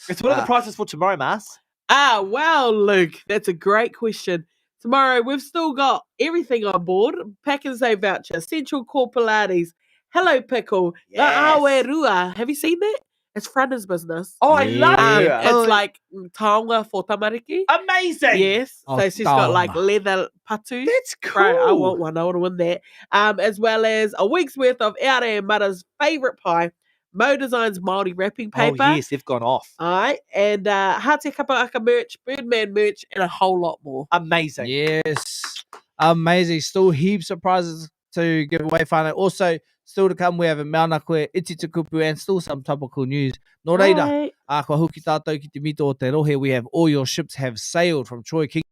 What are the prizes for tomorrow, Mars? Wow, Luke, that's a great question. Tomorrow, we've still got everything on board. Pack and Save voucher, Central Core Pilates, Hello Pickle, Awe Rua. Have you seen that? It's Frana's business. Oh, I love it. It's like taonga for tamariki. Amazing. Yes. Oh, So she's got like taonga. leather patu. That's cool. Right, I want one. I want to win that. As well as a week's worth of Eare and Mara's favourite pie, Mo Designs Māori wrapping paper. Oh, yes, they've gone off. All right. And Hate Kapa'aka merch, Birdman merch, and a whole lot more. Amazing. Yes. Amazing. Still heaps of prizes to give away, whānau. Also, still to come, we have a Maunakwe, Iti Te Kupu, and still some topical news. Nō reira, kua huki tātou ki te mito o te rohe, we have all your ships have sailed from Troy King.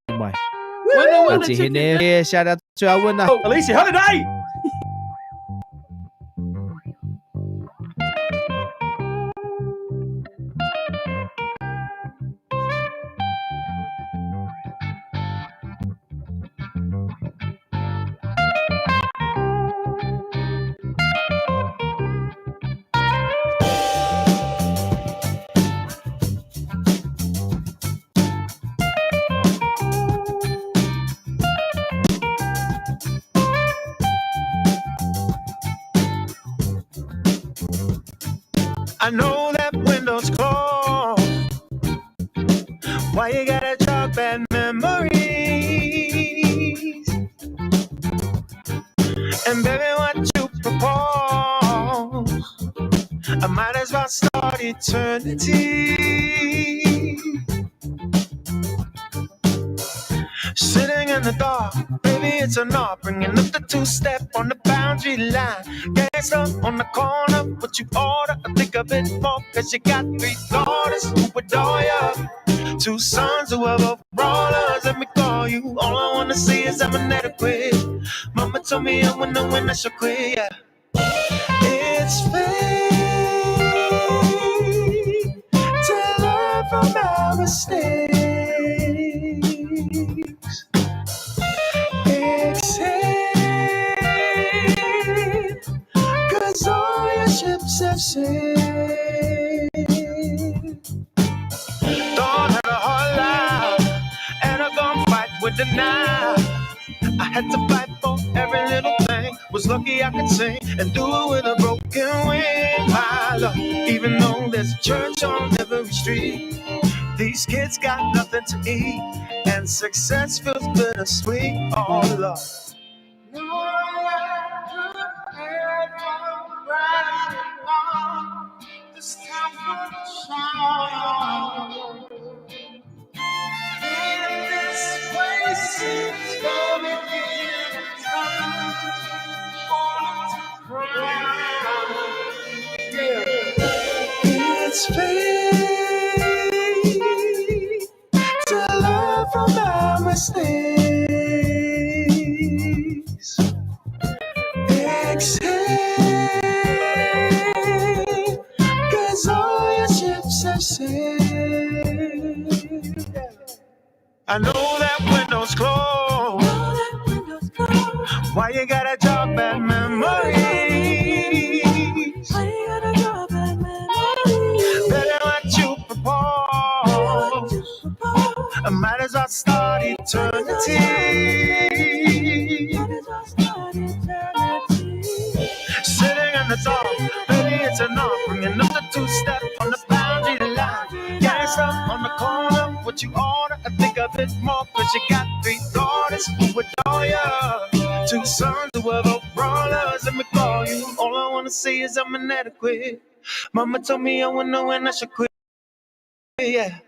Winner, Yeah, shout out to our winner. Alicia Holiday! I know that window's closed. Why you gotta jog bad memories? And baby, what you propose, I might as well start eternity. Sitting in the dark, baby, it's a knock, bringing up the two-step on the boundary line. Gangsta on the corner, what you order, I think a bit more, cause you got 3 daughters who adore you, 2 sons who are both rollers. Let me call you, all I wanna see is I'm inadequate. Mama told me I wanna win, I should quit, yeah. It's fate to learn from our mistakes. Exhale, cause all your ships have sailed. Don't have a whole lot, and I'm gonna fight with the knife. I had to fight for every little thing. Was lucky I could sing and do it with a broken wing. My love, even though there's a church on every street, these kids got nothing to eat, and success feels bittersweet. Oh, love. This time for the song. In this place, it's going time to cry. It's fate to learn from our mistakes. Exhale, cause all your ships have sailed. I know that window's closed. Why you gotta jog bad memories? Better what you propose, I might as well start eternity. Sitting in the dark, baby, it's a knock, bringing up the 2-step on the boundary line. Gangsta on the corner, what you order, I think a bit more, cause you got 3 daughters who adore you, 2 sons who are both brawlers. Let me call you, all I wanna see is I'm inadequate. Mama told me I wanna know when I should quit, yeah.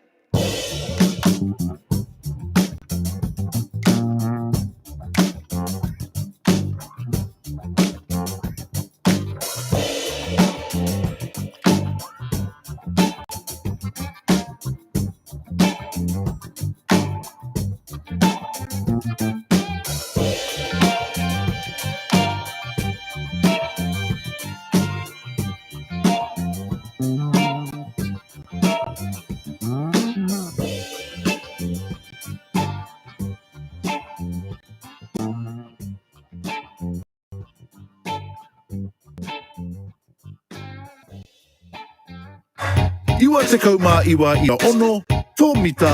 Iwa te kaumā iwa ia ono, tō mita,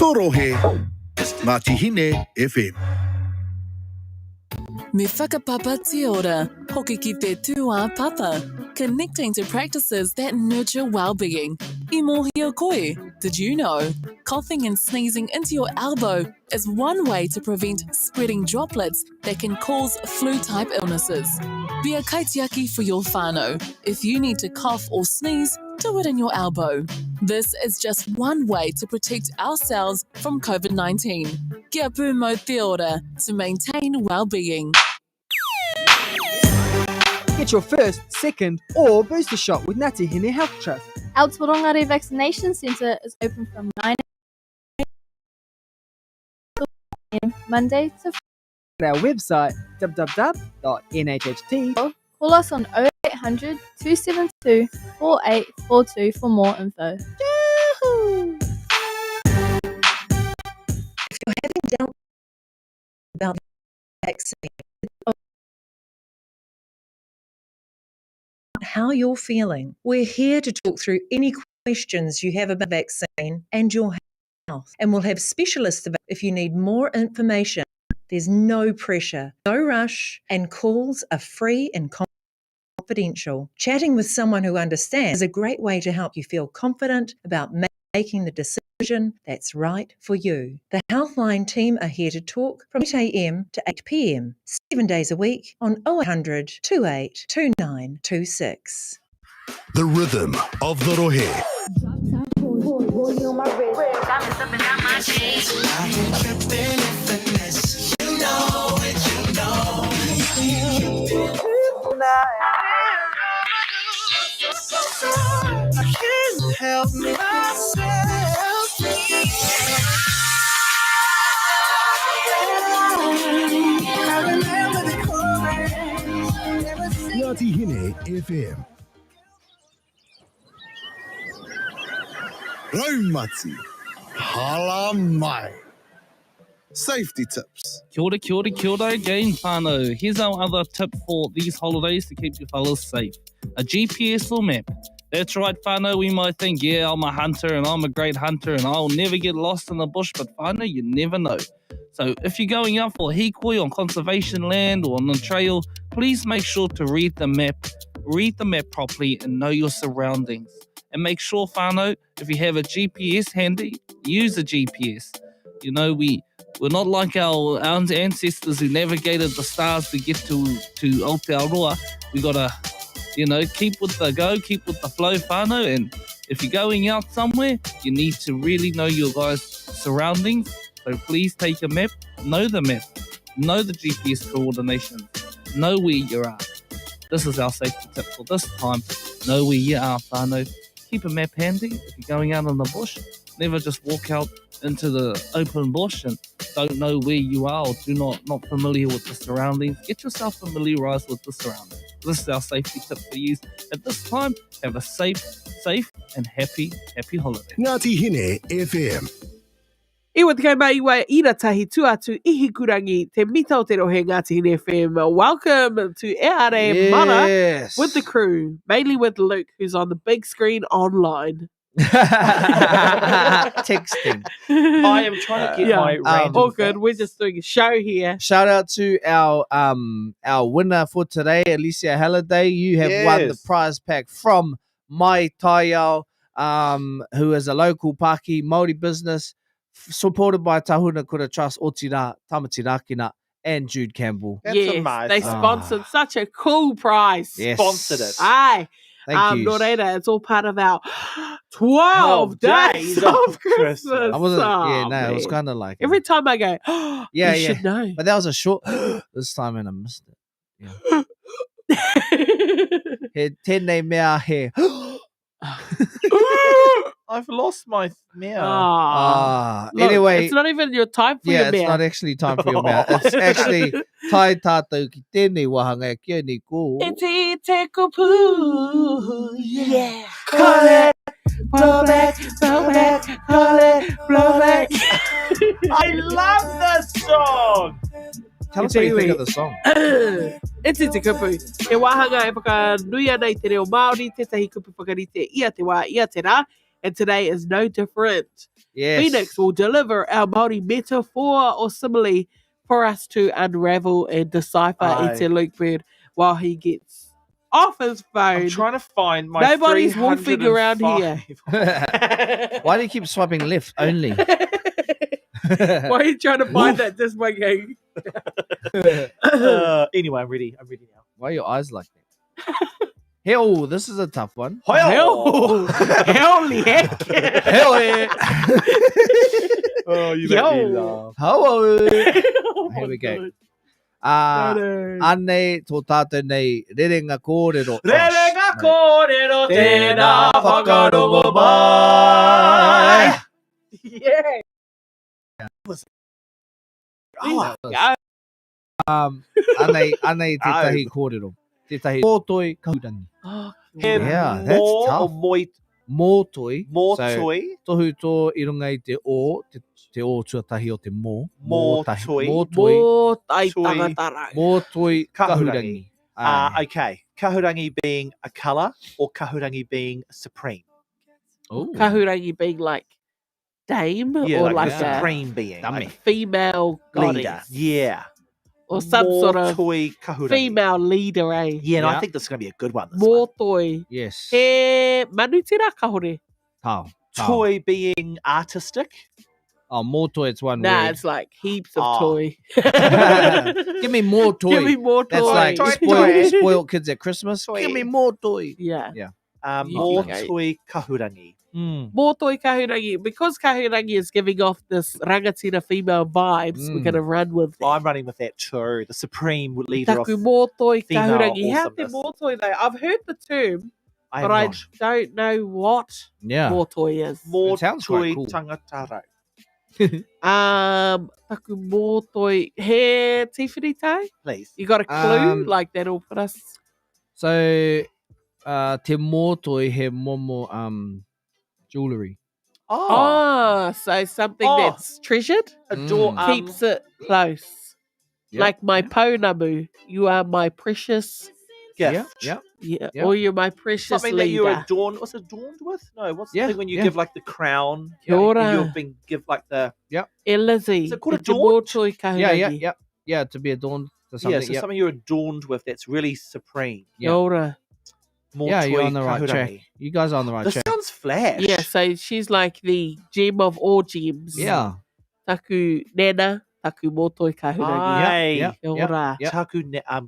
tō rohe, Ngāti Hine FM. Me whakapapa te ora, hoki ki te tūā papa. Connecting to practices that nurture well-being. I mōhio koe, did you know? Coughing and sneezing into your elbow is one way to prevent spreading droplets that can cause flu-type illnesses. Be a kaitiaki for your whānau. If you need to cough or sneeze, do it in your elbow. This is just one way to protect ourselves from COVID-19. Kia pū mo te ora to maintain well-being. Get your first, second, or booster shot with Ngāti Hine Health Trust. Our Torongare Vaccination Centre is open from 9 a.m. Monday to Our website www.nhht. call us on 0800 272 4842 for more info. If you're having doubt about the vaccine, how you're feeling, we're here to talk through any questions you have about the vaccine and your health, and we'll have specialists about if you need more information. There's no pressure, no rush, and calls are free and confidential. Chatting with someone who understands is a great way to help you feel confident about making the decision that's right for you. The Healthline team are here to talk from 8 a.m. to 8 p.m, 7 days a week on 0800 28 2926. The rhythm of the rohe. I can't help myself. I remember the chorus. Ngāti Hine FM. Raumati. Hala mai. Safety tips. Kia ora again, whānau. Here's our other tip for these holidays to keep your fellas safe. A GPS or map. That's right, whānau, we might think, yeah, I'm a hunter and I'm a great hunter and I'll never get lost in the bush, but whānau, you never know. So if you're going out for hikoi on conservation land or on the trail, please make sure to read the map properly and know your surroundings. And make sure, whānau, if you have a GPS handy, use a GPS. You know, we're not like our ancestors who navigated the stars to get to Aotearoa. We gotta, keep with the go, keep with the flow, whānau. And if you're going out somewhere, you need to really know your guys' surroundings. So please take a map, know the GPS coordination, know where you are. This is our safety tip for this time. Know where you are, whānau. Keep a map handy. If you're going out in the bush, never just walk out into the open bush and don't know where you are or not familiar with the surroundings. Get yourself familiarised with the surroundings. This is our safety tip for you. At this time, have a safe and happy holiday. Ngāti Hine FM. Iwa te kai mai iwa ira tahi tuatu ihi kurangi te mita o te rohe Ngāti Hine FM. Welcome to Eare Mana with the crew, mainly with Luke, who's on the big screen online. Texting. I am trying to get my random all good. We're just doing a show here. Shout out to our winner for today, Alicia Halliday. You have won the prize pack from Mai Taiao, who is a local Pāki Māori business supported by Tahuna Kura Trust, Otira Tamatirakina, and Jude Campbell. Yes, they sponsored such a cool prize. Yes. Sponsored it. Aye. Thank you. No reira, it's all part of our 12 days of Christmas. I wasn't, it man. was kind of like every time I go, you should know. But that was a short this time and I missed it. He tēnei mea he. I've lost my mea. Anyway, it's not even your time for your mea. It's not actually time for your mea. It's actually tai tātou ki tēnei wahanga kia ni ko. Iti te kupu, yeah. Call it, blow back, blow back, call it, blow back. I love this song. Tell us what you think of the song. Iti te kupu. E wahanga e whakanui ana i te reo Māori, tētahi kupu whakarite ia te wā, ia te rā. and today is no different. Yes. Phoenix will deliver our Māori metaphor or simile for us to unravel and decipher Aye. Ete Luke Bird while he gets off his phone. I'm trying to find my Nobody's wolfing around here. Why do you keep swiping left only? Why are you trying to find that this way? Anyway, I'm ready. I'm ready now. Why are your eyes like that? Hell, this is a tough one. Hell, hell heck. Hell yeah. Oh, you make me laugh. Hello. Oh Here we go. God. Anei tō tātou nei rerenga kōrero. Rerenga kōrero tēnā whakarongo mai. Yeah. Oh, Anei tētahi kōrero. Tētahi mōtoi kahurangi. He Yeah, that's mō tough. o moi Mōtoi. Mōtoi. So, tohu tō i runga i te o, te o tuatahi o te mō. Mōtoi. Mōtoi. Mōtai tangatara. Mōtoi kahurangi. Okay. Kahurangi being a colour or kahurangi being supreme? Kahurangi being like dame Yeah, or like like the a supreme being. like Like a female leader. goddess. Yeah. Or some sort of Mōtoi kahurangi. female leader, eh? Yeah, no, I Yeah. think this is going to be a good one. This one. Mōtoi. Yes. He manu tira kahore. Tau. Toy being artistic. Oh, mōtoi, it's one Nah, word. it's like heaps of Oh. toy. Give me more toy. Give me more toy. That's like Toy. spoiled kids at Christmas. Toy. Give me more toy. Yeah. Yeah. Mōtoi kahurangi. Mōtoi kahurangi. Because kahurangi is giving off this rangatira female vibes, we're going to run with that. I'm running with that too. The supreme leader Taku of mōtoi female kahurangi. How te awesomeness. mōtoi though? I've heard the term, I but have I not. don't know what Yeah. mōtoi is. It sounds quite Mōtoi cool. tangataro. Taku mōtoi. He tīwhiri Please. You got a clue? Um, Like that'll put us... So, te mōtoi he momo jewellery. Oh, so something Oh. that's treasured Adore, keeps it close. Yep. Like my pounamu, you are my precious. gift. Yep. Yeah, Yep. or you're my precious Something leader. that you're adorned. What's adorned with? No, what's the Yeah, thing when you yeah. give like the crown? Kia ora. And you've been give like the Lizzie, Is it called e te adorned? mōtoi kahurangi. Yeah, to be adorned to something. yeah, so yep. something you're adorned with that's really supreme. Kia ora. Yeah, you're Mōtoi on the right track. kahurangi. You guys are on the right This track. sounds flash. Yeah, so she's like the gem of all gems. Yeah. Taku nena, taku mōtoi kahurangi. Aye. Yep. Kia Yep. ora. Yep. Taku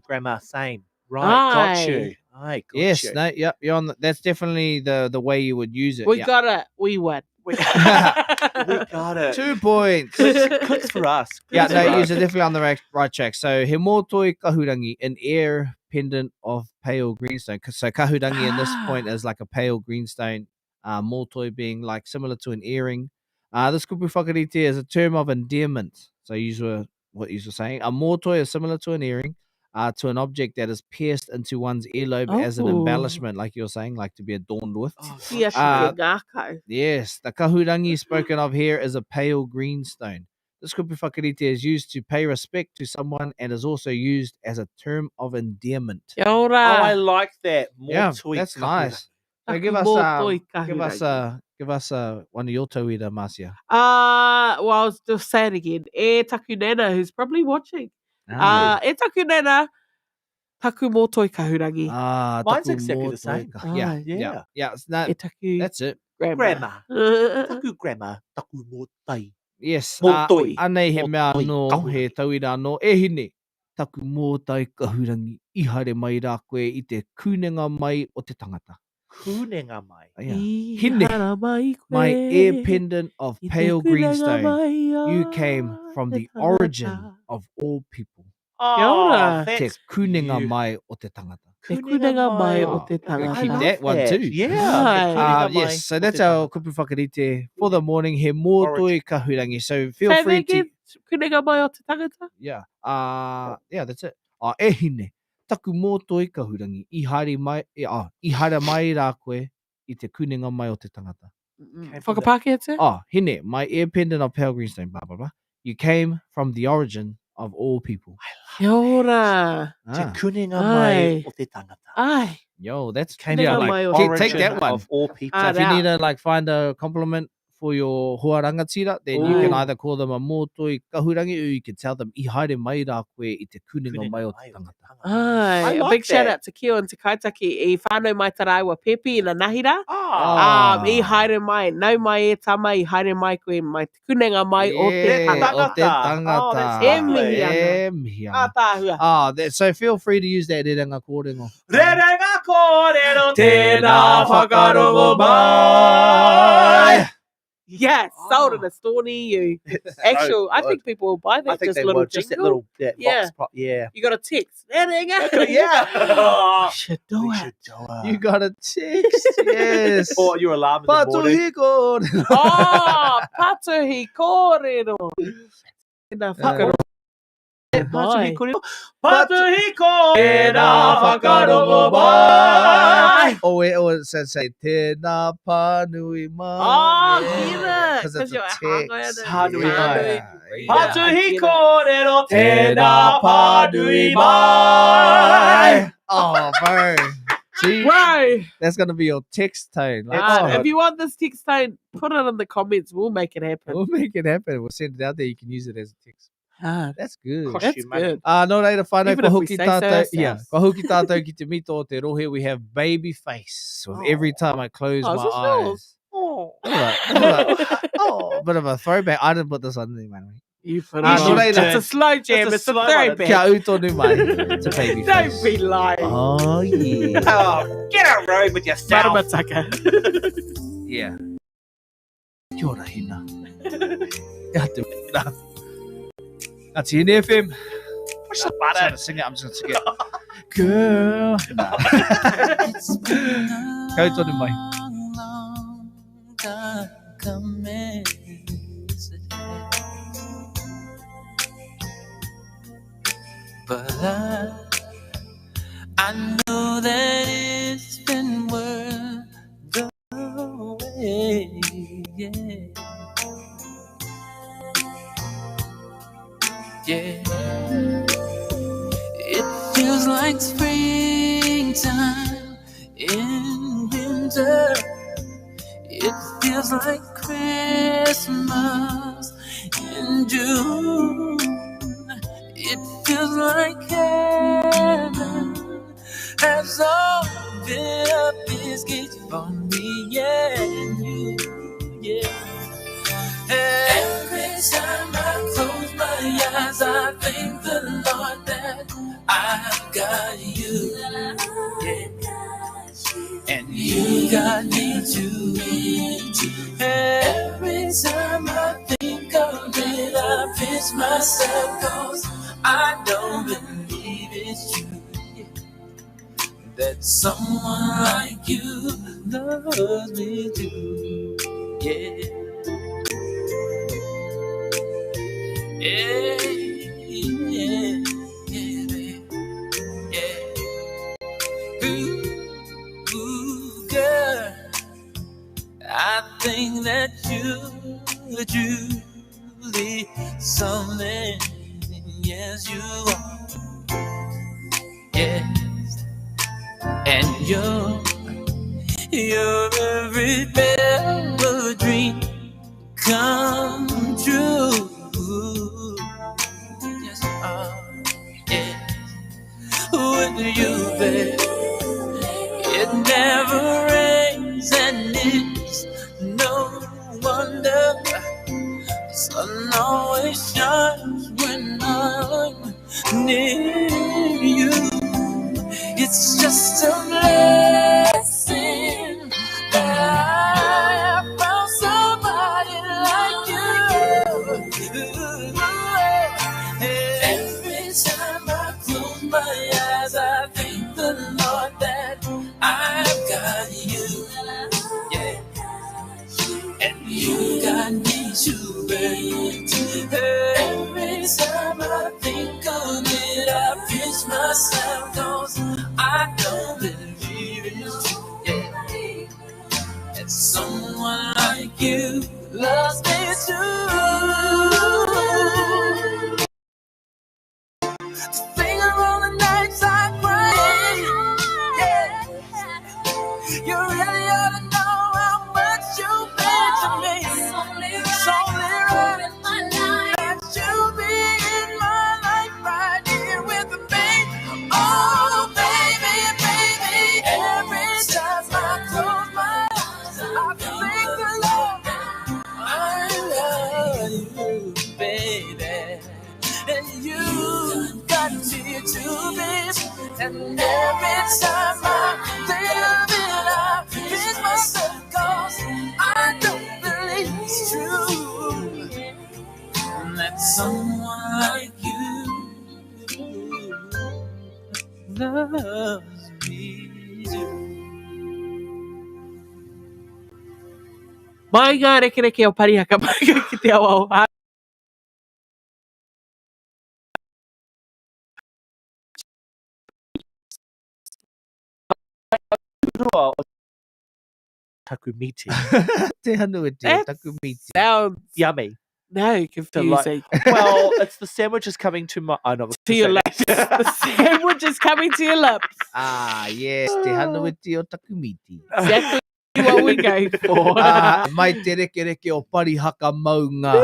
grammar same. Right, got Aye. you. Aye, got Yes. you. No. Yep. You're on. That's definitely the way you would use it. We yeah. got it. We won. We got it. 2 points. Clicks for us. Yeah, Clicks no, for you're us. definitely on the right track. So, he mōtoi kahurangi, an air pendant of pale greenstone. So, kahurangi in this point is like a pale greenstone. Mōtoi being like similar to an earring. This kupu whakarite is a term of endearment. So, what you were saying. A mōtoi is similar to an earring, to an object that is pierced into one's earlobe as an Oh. embellishment, like you're saying, like to be adorned with. Kia Uh, shike ngākau. Yes, the kahurangi spoken of here is a pale greenstone. This kupu whakarite is used to pay respect to someone and is also used as a term of endearment. Kia Oh, ora. I like that. Yeah, Mōtoi that's kahurangi. nice. So Taku give us mōtoi give us one of your tauira, Marcia. well, I'll just say it again. E taku nena, who's probably watching. E taku nena, taku mōtoi kahurangi. Mine's taku exactly the mōtoi same. ka- Yeah, Yeah. yeah, yeah. No, E taku that's it. grandma. Taku grammar. Taku mōtai. Yes. Mōtoi. Anei he mea Mōtoi anō, kahurangi. he tauira anō, e hine. Taku mōtai kahurangi, i hare mai rā koe i te kūnenga mai o te tangata. Kūnenga mai. Yeah. I Hine. hara mai koe, My ear pendant of i te pale kūnenga greenstone, mai you a came from te the tangata. origin of all people. Kia ora. Te that's kūnenga you. mai o te tangata. Te kūnenga mai o te Gotta tangata. keep love that one that. too. Yeah. Aye. te kūnenga mai Yes, so o that's te our tangata. kupu whakarite for the morning. He mōtoi kahurangi. So feel Say free that again. to... Kūnenga mai o te tangata. Yeah. Yeah, that's it. E hine. Taku mōtoi kahurangi. I hara mai rā koe i te kūnenga mai o te tangata. Whakapākehā te? Hine. My ear pendant of pale greenstone, blah, blah, blah. You came from the origin of all people. Kia ora. Te kūnenga Ah. mai Ai. o te tangata. Ai. Yo, that's Kuninga yeah, mai like, take origin that one. of all people. So if you need to like find a compliment for your huarangatira, then you can Ooh. either call them a mōtoi kahurangi, or you can tell them I haere mai rā koe I te kuninga mai o te tangata. Ai, a big shout out to Keo and to Kaitaki I whānau mai te raiwa Pepe in a nahira. I haere mai, nau mai e tama I haere mai koe mai te kuninga mai o te tangata. O te tangata. Oh, that's E mihi ana. E mihi ana. Tāhua. So feel free to use that rerenga kōrero. Rerenga kōrero tēnā whakarongo mai. Yes, sold in a store near you. Actually, I think people will buy that. I think just they little would. Just that jingle. little Yeah. box. Yeah. You got a text. Yeah. Yeah. Should do it. You got a text. Yes. Or your alarm in the morning. Patuhi Oh, patuhi kōrero. Tēnā whakarongo. Patuhi kōrero. Patuhi kōrero whakarongo mai. Oh, it says say tēnā pānui mai. Oh, kira. Because it's a text. Pānui mai. Yeah. Patuhi kōrero tēnā pānui mai. Oh, bro. See, Bro. That's going to be your text tone. Like, If you want this text tone, put it in the comments. We'll make it happen. We'll make it happen. We'll send it out there. You can use it as a text. That's good. That's good. No reira whānau, Even ko if we hoki say so tātou. ourselves. Yeah, ko hoki tātou ki te mito o te rohe, we have baby face. With every time I close my is this eyes. yours? Oh. Bit of a throwback. I didn't put this on there, man. You put it No on. reira. It's a slow jam. It's a throwback. Kia utonu mai. It's a baby face. Don't be lying. Oh, yeah. Oh, get a road with yourself. Maramataka. Yeah. Kia ora hina. Ia te mira. That's in FM. Push the button. Sing it. I'm just going to sing it. Girl. Kau tonu mai. But I know that it's been worth the wait. Yeah. It feels like springtime in winter. It feels like Christmas in June. It feels like heaven has opened up its gates for me, yeah, and you, yeah. Every time I close my eyes, I thank the Lord that I've got you, yeah. And you got me too. Every time I think of it, I pinch myself, 'cause I don't believe it's true, yeah, that someone like you loves me too, yeah. Yeah, yeah, yeah, babe. Yeah. Ooh, girl, I think that you're truly something. Yes, you are. Yes, and you're every bit of a dream come true. Yes, you are. Yeah, with you, babe, it never rains, and it's no wonder the sun always shines when I'm near you. It's just a blessing that I found somebody like you. Every time I close my eyes, I thank the Lord that I've got you, yeah, and you got me too, baby. Every time I think of it, I pinch myself, 'cause I don't believe it's true, yeah, that someone like you loves me too. Think of all the nights I cried, yeah, And every time I live it, I pinch myself 'cause I don't believe it's true that someone like you loves me too. Mai ngā rekereke o Parihaka Maika ki te awa o Takumiti. Te hanuiti o takumiti. Sounds Yummy. no confusing. Well, it's the sandwiches coming to my. Oh, no, To your lips. The sandwich is coming to your lips. Ah, yes, te hanuiti o takumiti. Exactly what we're going for. Mai te rekereke o Parihaka Maunga.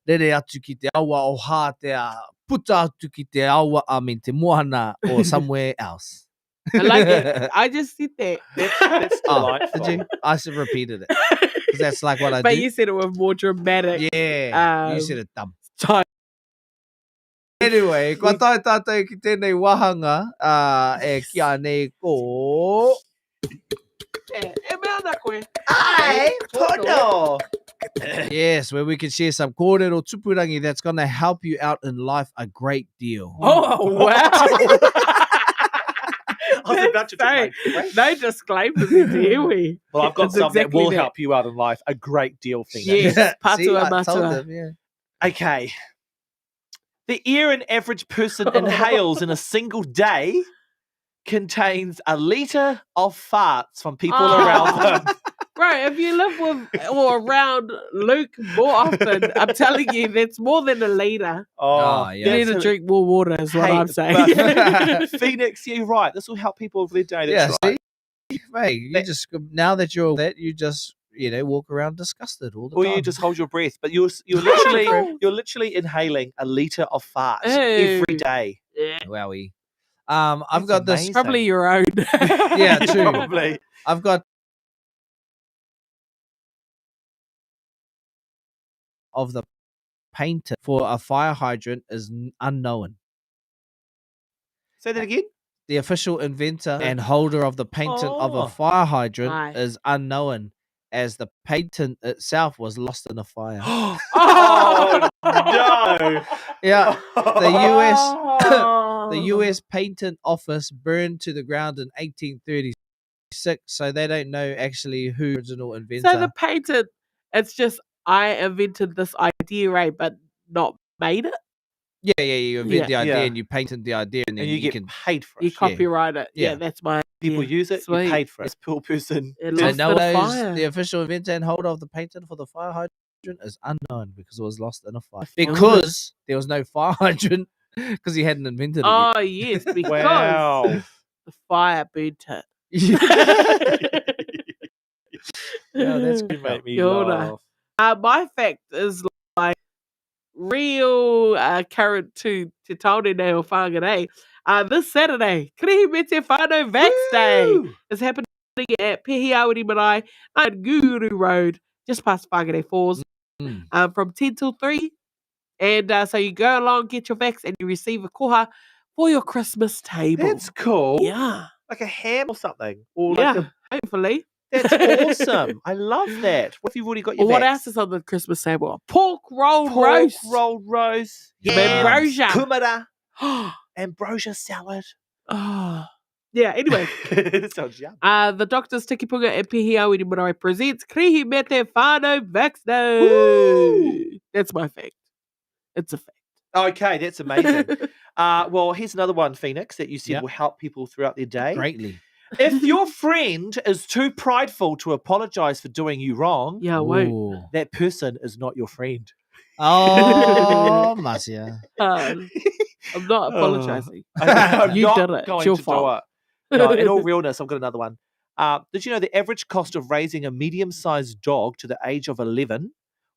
Rere atu ki te awa o Hātea. Puta atu ki te awa, te moana or somewhere else. I like it. I just did that. That's delightful. Did you? I should have repeated it. Because that's like what I But do. you said it with more dramatic. Yeah, you said it dumb. Time. Anyway, kua tae tātou ki tēnei wahanga e kia nei ko... E mea na koe. Ai, pono. Yes, where we can share some kōrero tupurangi that's going to help you out in life a great deal. Oh, wow. I was about to do no disclaimers in here, we. Well, I've got That's something exactly that will that. help you out in life a great deal, Phoenix. Yes, patua See, I matua. told them, yeah. Okay. The air an average person inhales in a single day contains a litre of farts from people around them. Bro, if you live with or around Luke more often, I'm telling you, that's more than a litre. Oh, You need to drink more water, is what I'm saying. but Phoenix, you're right. This will help people with their day. That's right. See? Mate, you just, now that you're all that, you just, walk around disgusted all the Or time. you just hold your breath, but you're literally inhaling a litre of farts every day. Yeah. Wowie. I've got this. amazing. Probably your own. Yeah, true. Probably. I've got of the painter for a fire hydrant is unknown. Say that again. The official inventor and holder of the patent of a fire hydrant is unknown, as the patent itself was lost in a fire. Oh no! Yeah, the U.S. Patent Office burned to the ground in 1836, so they don't know actually who the original inventor. So the patent, it's just I invented this idea, right, but not made it. Yeah, you invent the idea Yeah. and you patent the idea, and then And you get can paid for it. You copyright it. Yeah, that's my People idea. use it. Sweet. You paid for it. This poor person. It So lost in a nowadays, fire. the official inventor and holder of the patent for the fire hydrant is unknown because it was lost in a fire. found Because there was no fire hydrant because he hadn't invented it yet. Oh yes, because Wow. the fire burnt it. Yeah, that's good. Make me Kia ora. laugh. My fact is like real current to Te Taone Nei o Whangarei. This Saturday, Krihi Me Te Whānau Vax Day is happening at Pehiauri Marae at Guru Road, just past Whangarei Falls, from 10 till 3. And so you go along, get your vax, and you receive a koha for your Christmas table. That's cool. Yeah. Like a ham or something. Or Yeah, like hopefully. that's awesome. I love that. What if you've already got your Well, what vax? else is on the Christmas table? A pork roll roast. Rolled roast. Some ambrosia. Kumara. Ambrosia salad. Oh. Yeah, anyway. That sounds yum. The Doctor's Tikipunga and Pehiauri Marae presents Krihi Me Te Whānau Vax Day. That's my fact. It's a fact. Okay, that's amazing. Well, here's another one, Phoenix, that you said will help people throughout their day. Greatly. If your friend is too prideful to apologize for doing you wrong, that person is not your friend. Oh, Marcia. I'm not apologizing. I'm You not did it. going It's your to do fault. it. No, in all realness, I've got another one. Did you know the average cost of raising a medium-sized dog to the age of 11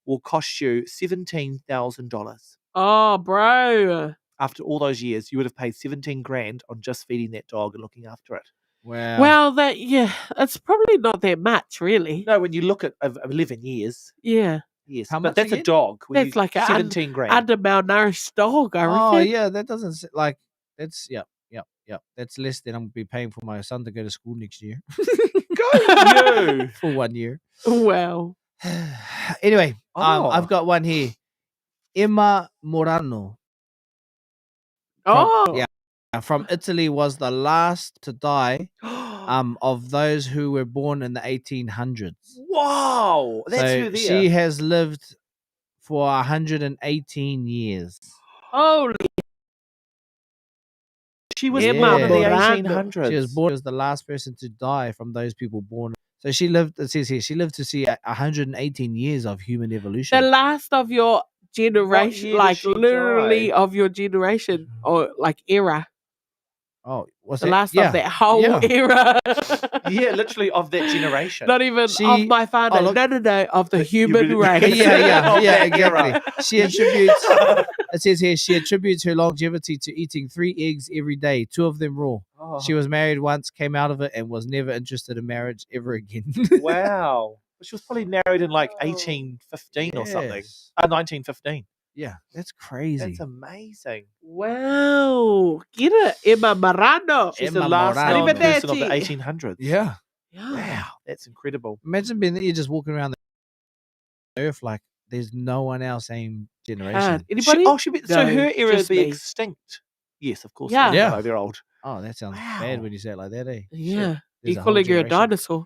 will cost you $17,000? Oh, bro. After all those years, you would have paid 17 grand on just feeding that dog and looking after it. Wow. Well, it's probably not that much, really. No, when you look at 11 years, Yeah. yes, How but much that's again? a dog. When That's you- like 17 grand. under malnourished dog, I reckon. Oh, yeah, that doesn't like, that's, yep. Yep, that's less than I'm going to be paying for my son to go to school next year. Go you! For 1 year. Wow. Anyway, Oh. I've got one here. Emma Morano. Oh. Yeah, from Italy was the last to die of those who were born in the 1800s. Wow. That's so her there. she has lived for 118 years. Holy. She was born in the 1800s. She was born as the last person to die from those people born. So she lived, it says here, she lived to see 118 years of human evolution. The last of your generation, year like did she literally die? of your generation or like era. Oh, what's The that? last Yeah. of that whole Yeah. era. Yeah, literally of that generation. Not even of my father. look- no, of the human race. yeah, exactly. She attributes, it says here, she attributes her longevity to eating 3 eggs every day, 2 of them raw. Oh. She was married once, came out of it, and was never interested in marriage ever again. Wow. She was probably married in like 1815 or something. Yes. 1915. Yeah, that's crazy. That's amazing. Wow. Get it, Emma Morano. She's Emma the last Morano. known person of the Arrivederci. 1800s. Yeah. Wow. That's incredible. Imagine being that you're just walking around the earth like there's no one else same generation. Anybody? So No, her era would just be me. extinct. Yes, of course. Yeah. Yeah. They're old. Oh, that sounds bad when you say it like that, eh? Yeah. There's You a whole calling her a generation. dinosaur.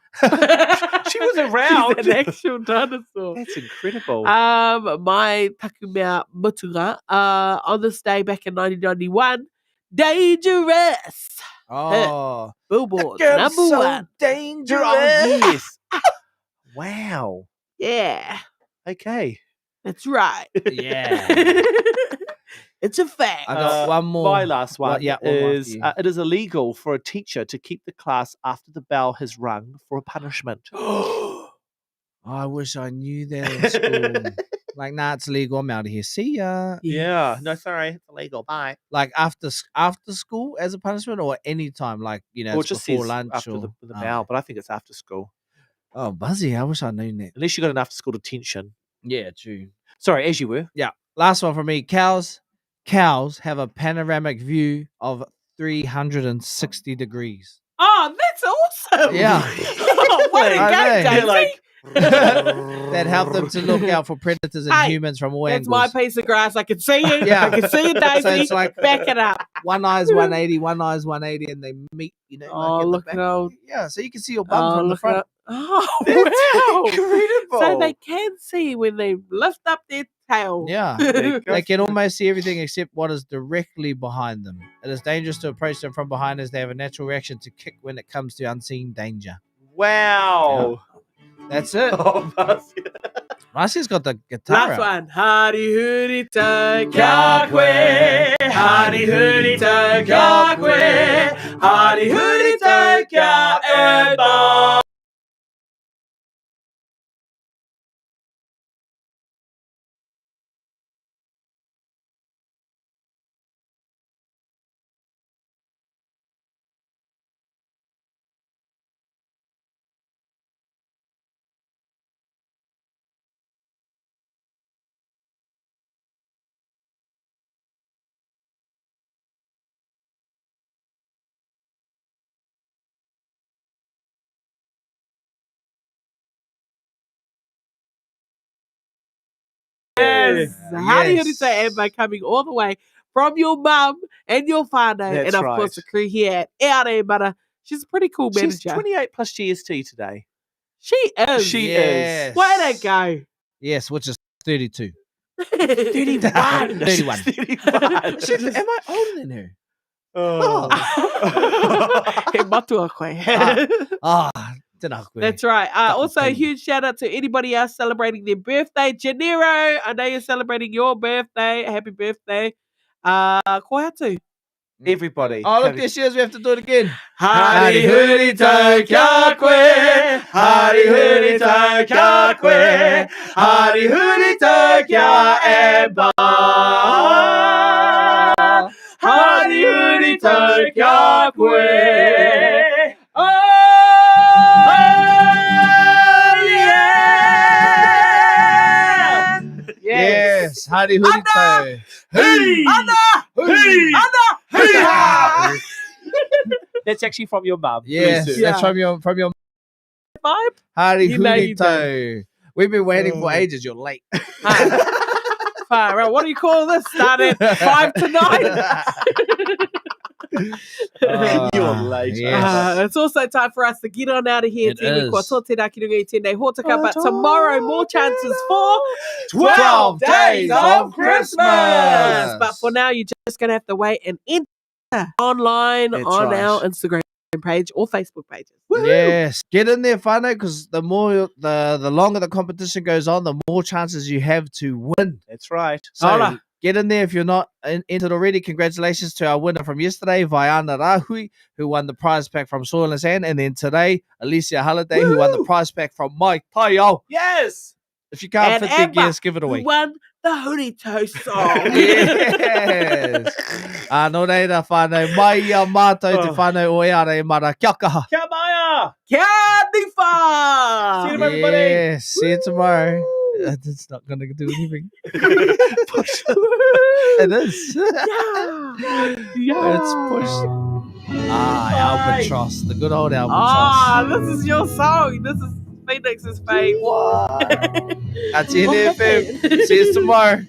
She was around. She's an actual dinosaur. That's incredible. My Takumea Mutunga, on this day back in 1991, Dangerous. Oh. Billboard, Girl, number so 1. dangerous. Oh, yes. Wow. Yeah, Okay. that's right. Yeah. It's a fact. I got one more. My last one one more after is you. it is illegal for a teacher to keep the class after the bell has rung for a punishment. I wish I knew that in school. Like, nah, it's legal. I'm out of here. See ya. Yeah. No, sorry. It's illegal. Bye. Like after school as a punishment, or any time, like Or it's it just before says lunch after or the bell, but I think it's after school. Oh, Buzzy, I wish I'd known that. Unless you got an after school detention. Yeah, true. Sorry, as you were. Yeah. Last one from me. Cows have a panoramic view of 360 degrees. Oh, that's awesome. Yeah. What a I game, know. Daisy. Like, That help them to look out for predators and Hey, humans from all That's angles. my piece of grass. I can see you. Yeah. I can see you, Daisy. So it's like back it up. one eye's 180, one eye's 180, and they meet, Oh, like at look the at back. old. Yeah, so you can see your bum from the look front. at- Oh, That's wow. incredible. So they can see when they lift up their tail. Yeah, they can almost see everything except what is directly behind them. It is dangerous to approach them from behind as they have a natural reaction to kick when it comes to unseen danger. Wow. That's it. Oh, Marcia. Marcia's got the guitar Last out. one. Hari huri ta kakwe. Hari huri ta kakwe. Hari huri ta kakwe. Yes. Hari huri ta Emma coming all the way from your mum and your father. That's and of right. course the crew here at Aore Butter. She's a pretty cool She's manager. 28 plus GST today. She is. She Yes. is. Way to go. Yes, which is 32. 31. 31. 31. Shit, am I older than her? Oh. He matua koe. That's right. Also, a huge shout out to anybody else celebrating their birthday. Janero, I know you're celebrating your birthday. Happy birthday. Koe atu. Everybody. Oh, look, there she is. We have to do it again. Hari huri ta kia koe. Hari huri ta kia koe. Hari huri ta kia e ba. Hari huri ta kia koe. Yes. Hari huri tai. Hey! Anna! Hey! Anna! Hey! That's actually from your mum. Yes, Bless her. that's from your vibe. Hari You know you Hurito. We've been waiting for ages. You're late. Far out. What do you call this? Start at 5 to 9. You're late. Yes. It's also time for us to get on out of here. It is. But tomorrow, more chances for 12 days of Christmas. But for now, you're just going to have to wait and enter online That's on right. our Instagram page or Facebook pages. Yes, get in there, whānau, because the longer the competition goes on, the more chances you have to win. That's right. So Hola. get in there if you're not entered already. Congratulations to our winner from yesterday, Vaiana Rahui, who won the prize pack from Soil and Sand, and then today, Alicia Halliday, who won the prize pack from Mai Taiao. Yes. If you can't And fit Amber, the gears, give it away. who won the Hurito song. Yes. No reira, whānau. Mai ia mātou te whānau o eara e mara. Kia kaha. Kia Maya. Kia Nifa. See you, everybody. Yes, see you tomorrow. It's not going to do anything. It is. It's pushed. Albatross. The good old albatross. This is your song. This is Phoenix's fave. That's in FM. See you tomorrow.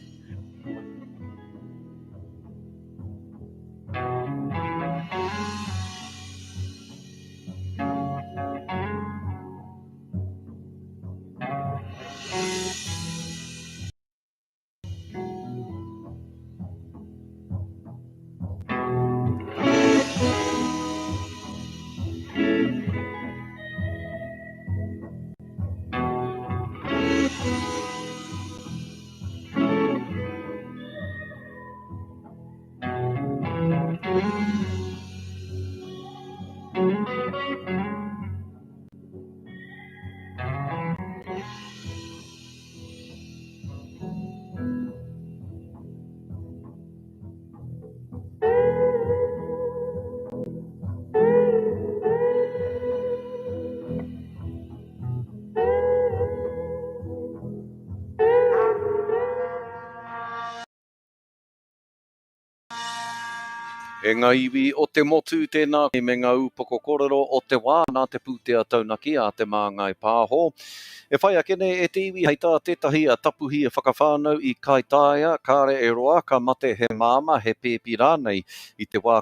E ngā iwi o te motu tēnā me ngā upoko korero o te wā nā te pūtea taunaki a te māngai pāho. E whai akene e te iwi hei tā tētahi a tapuhi e whakawhānau I kai tāia, kāre e roa ka mate he māma he pēpira nei I te wā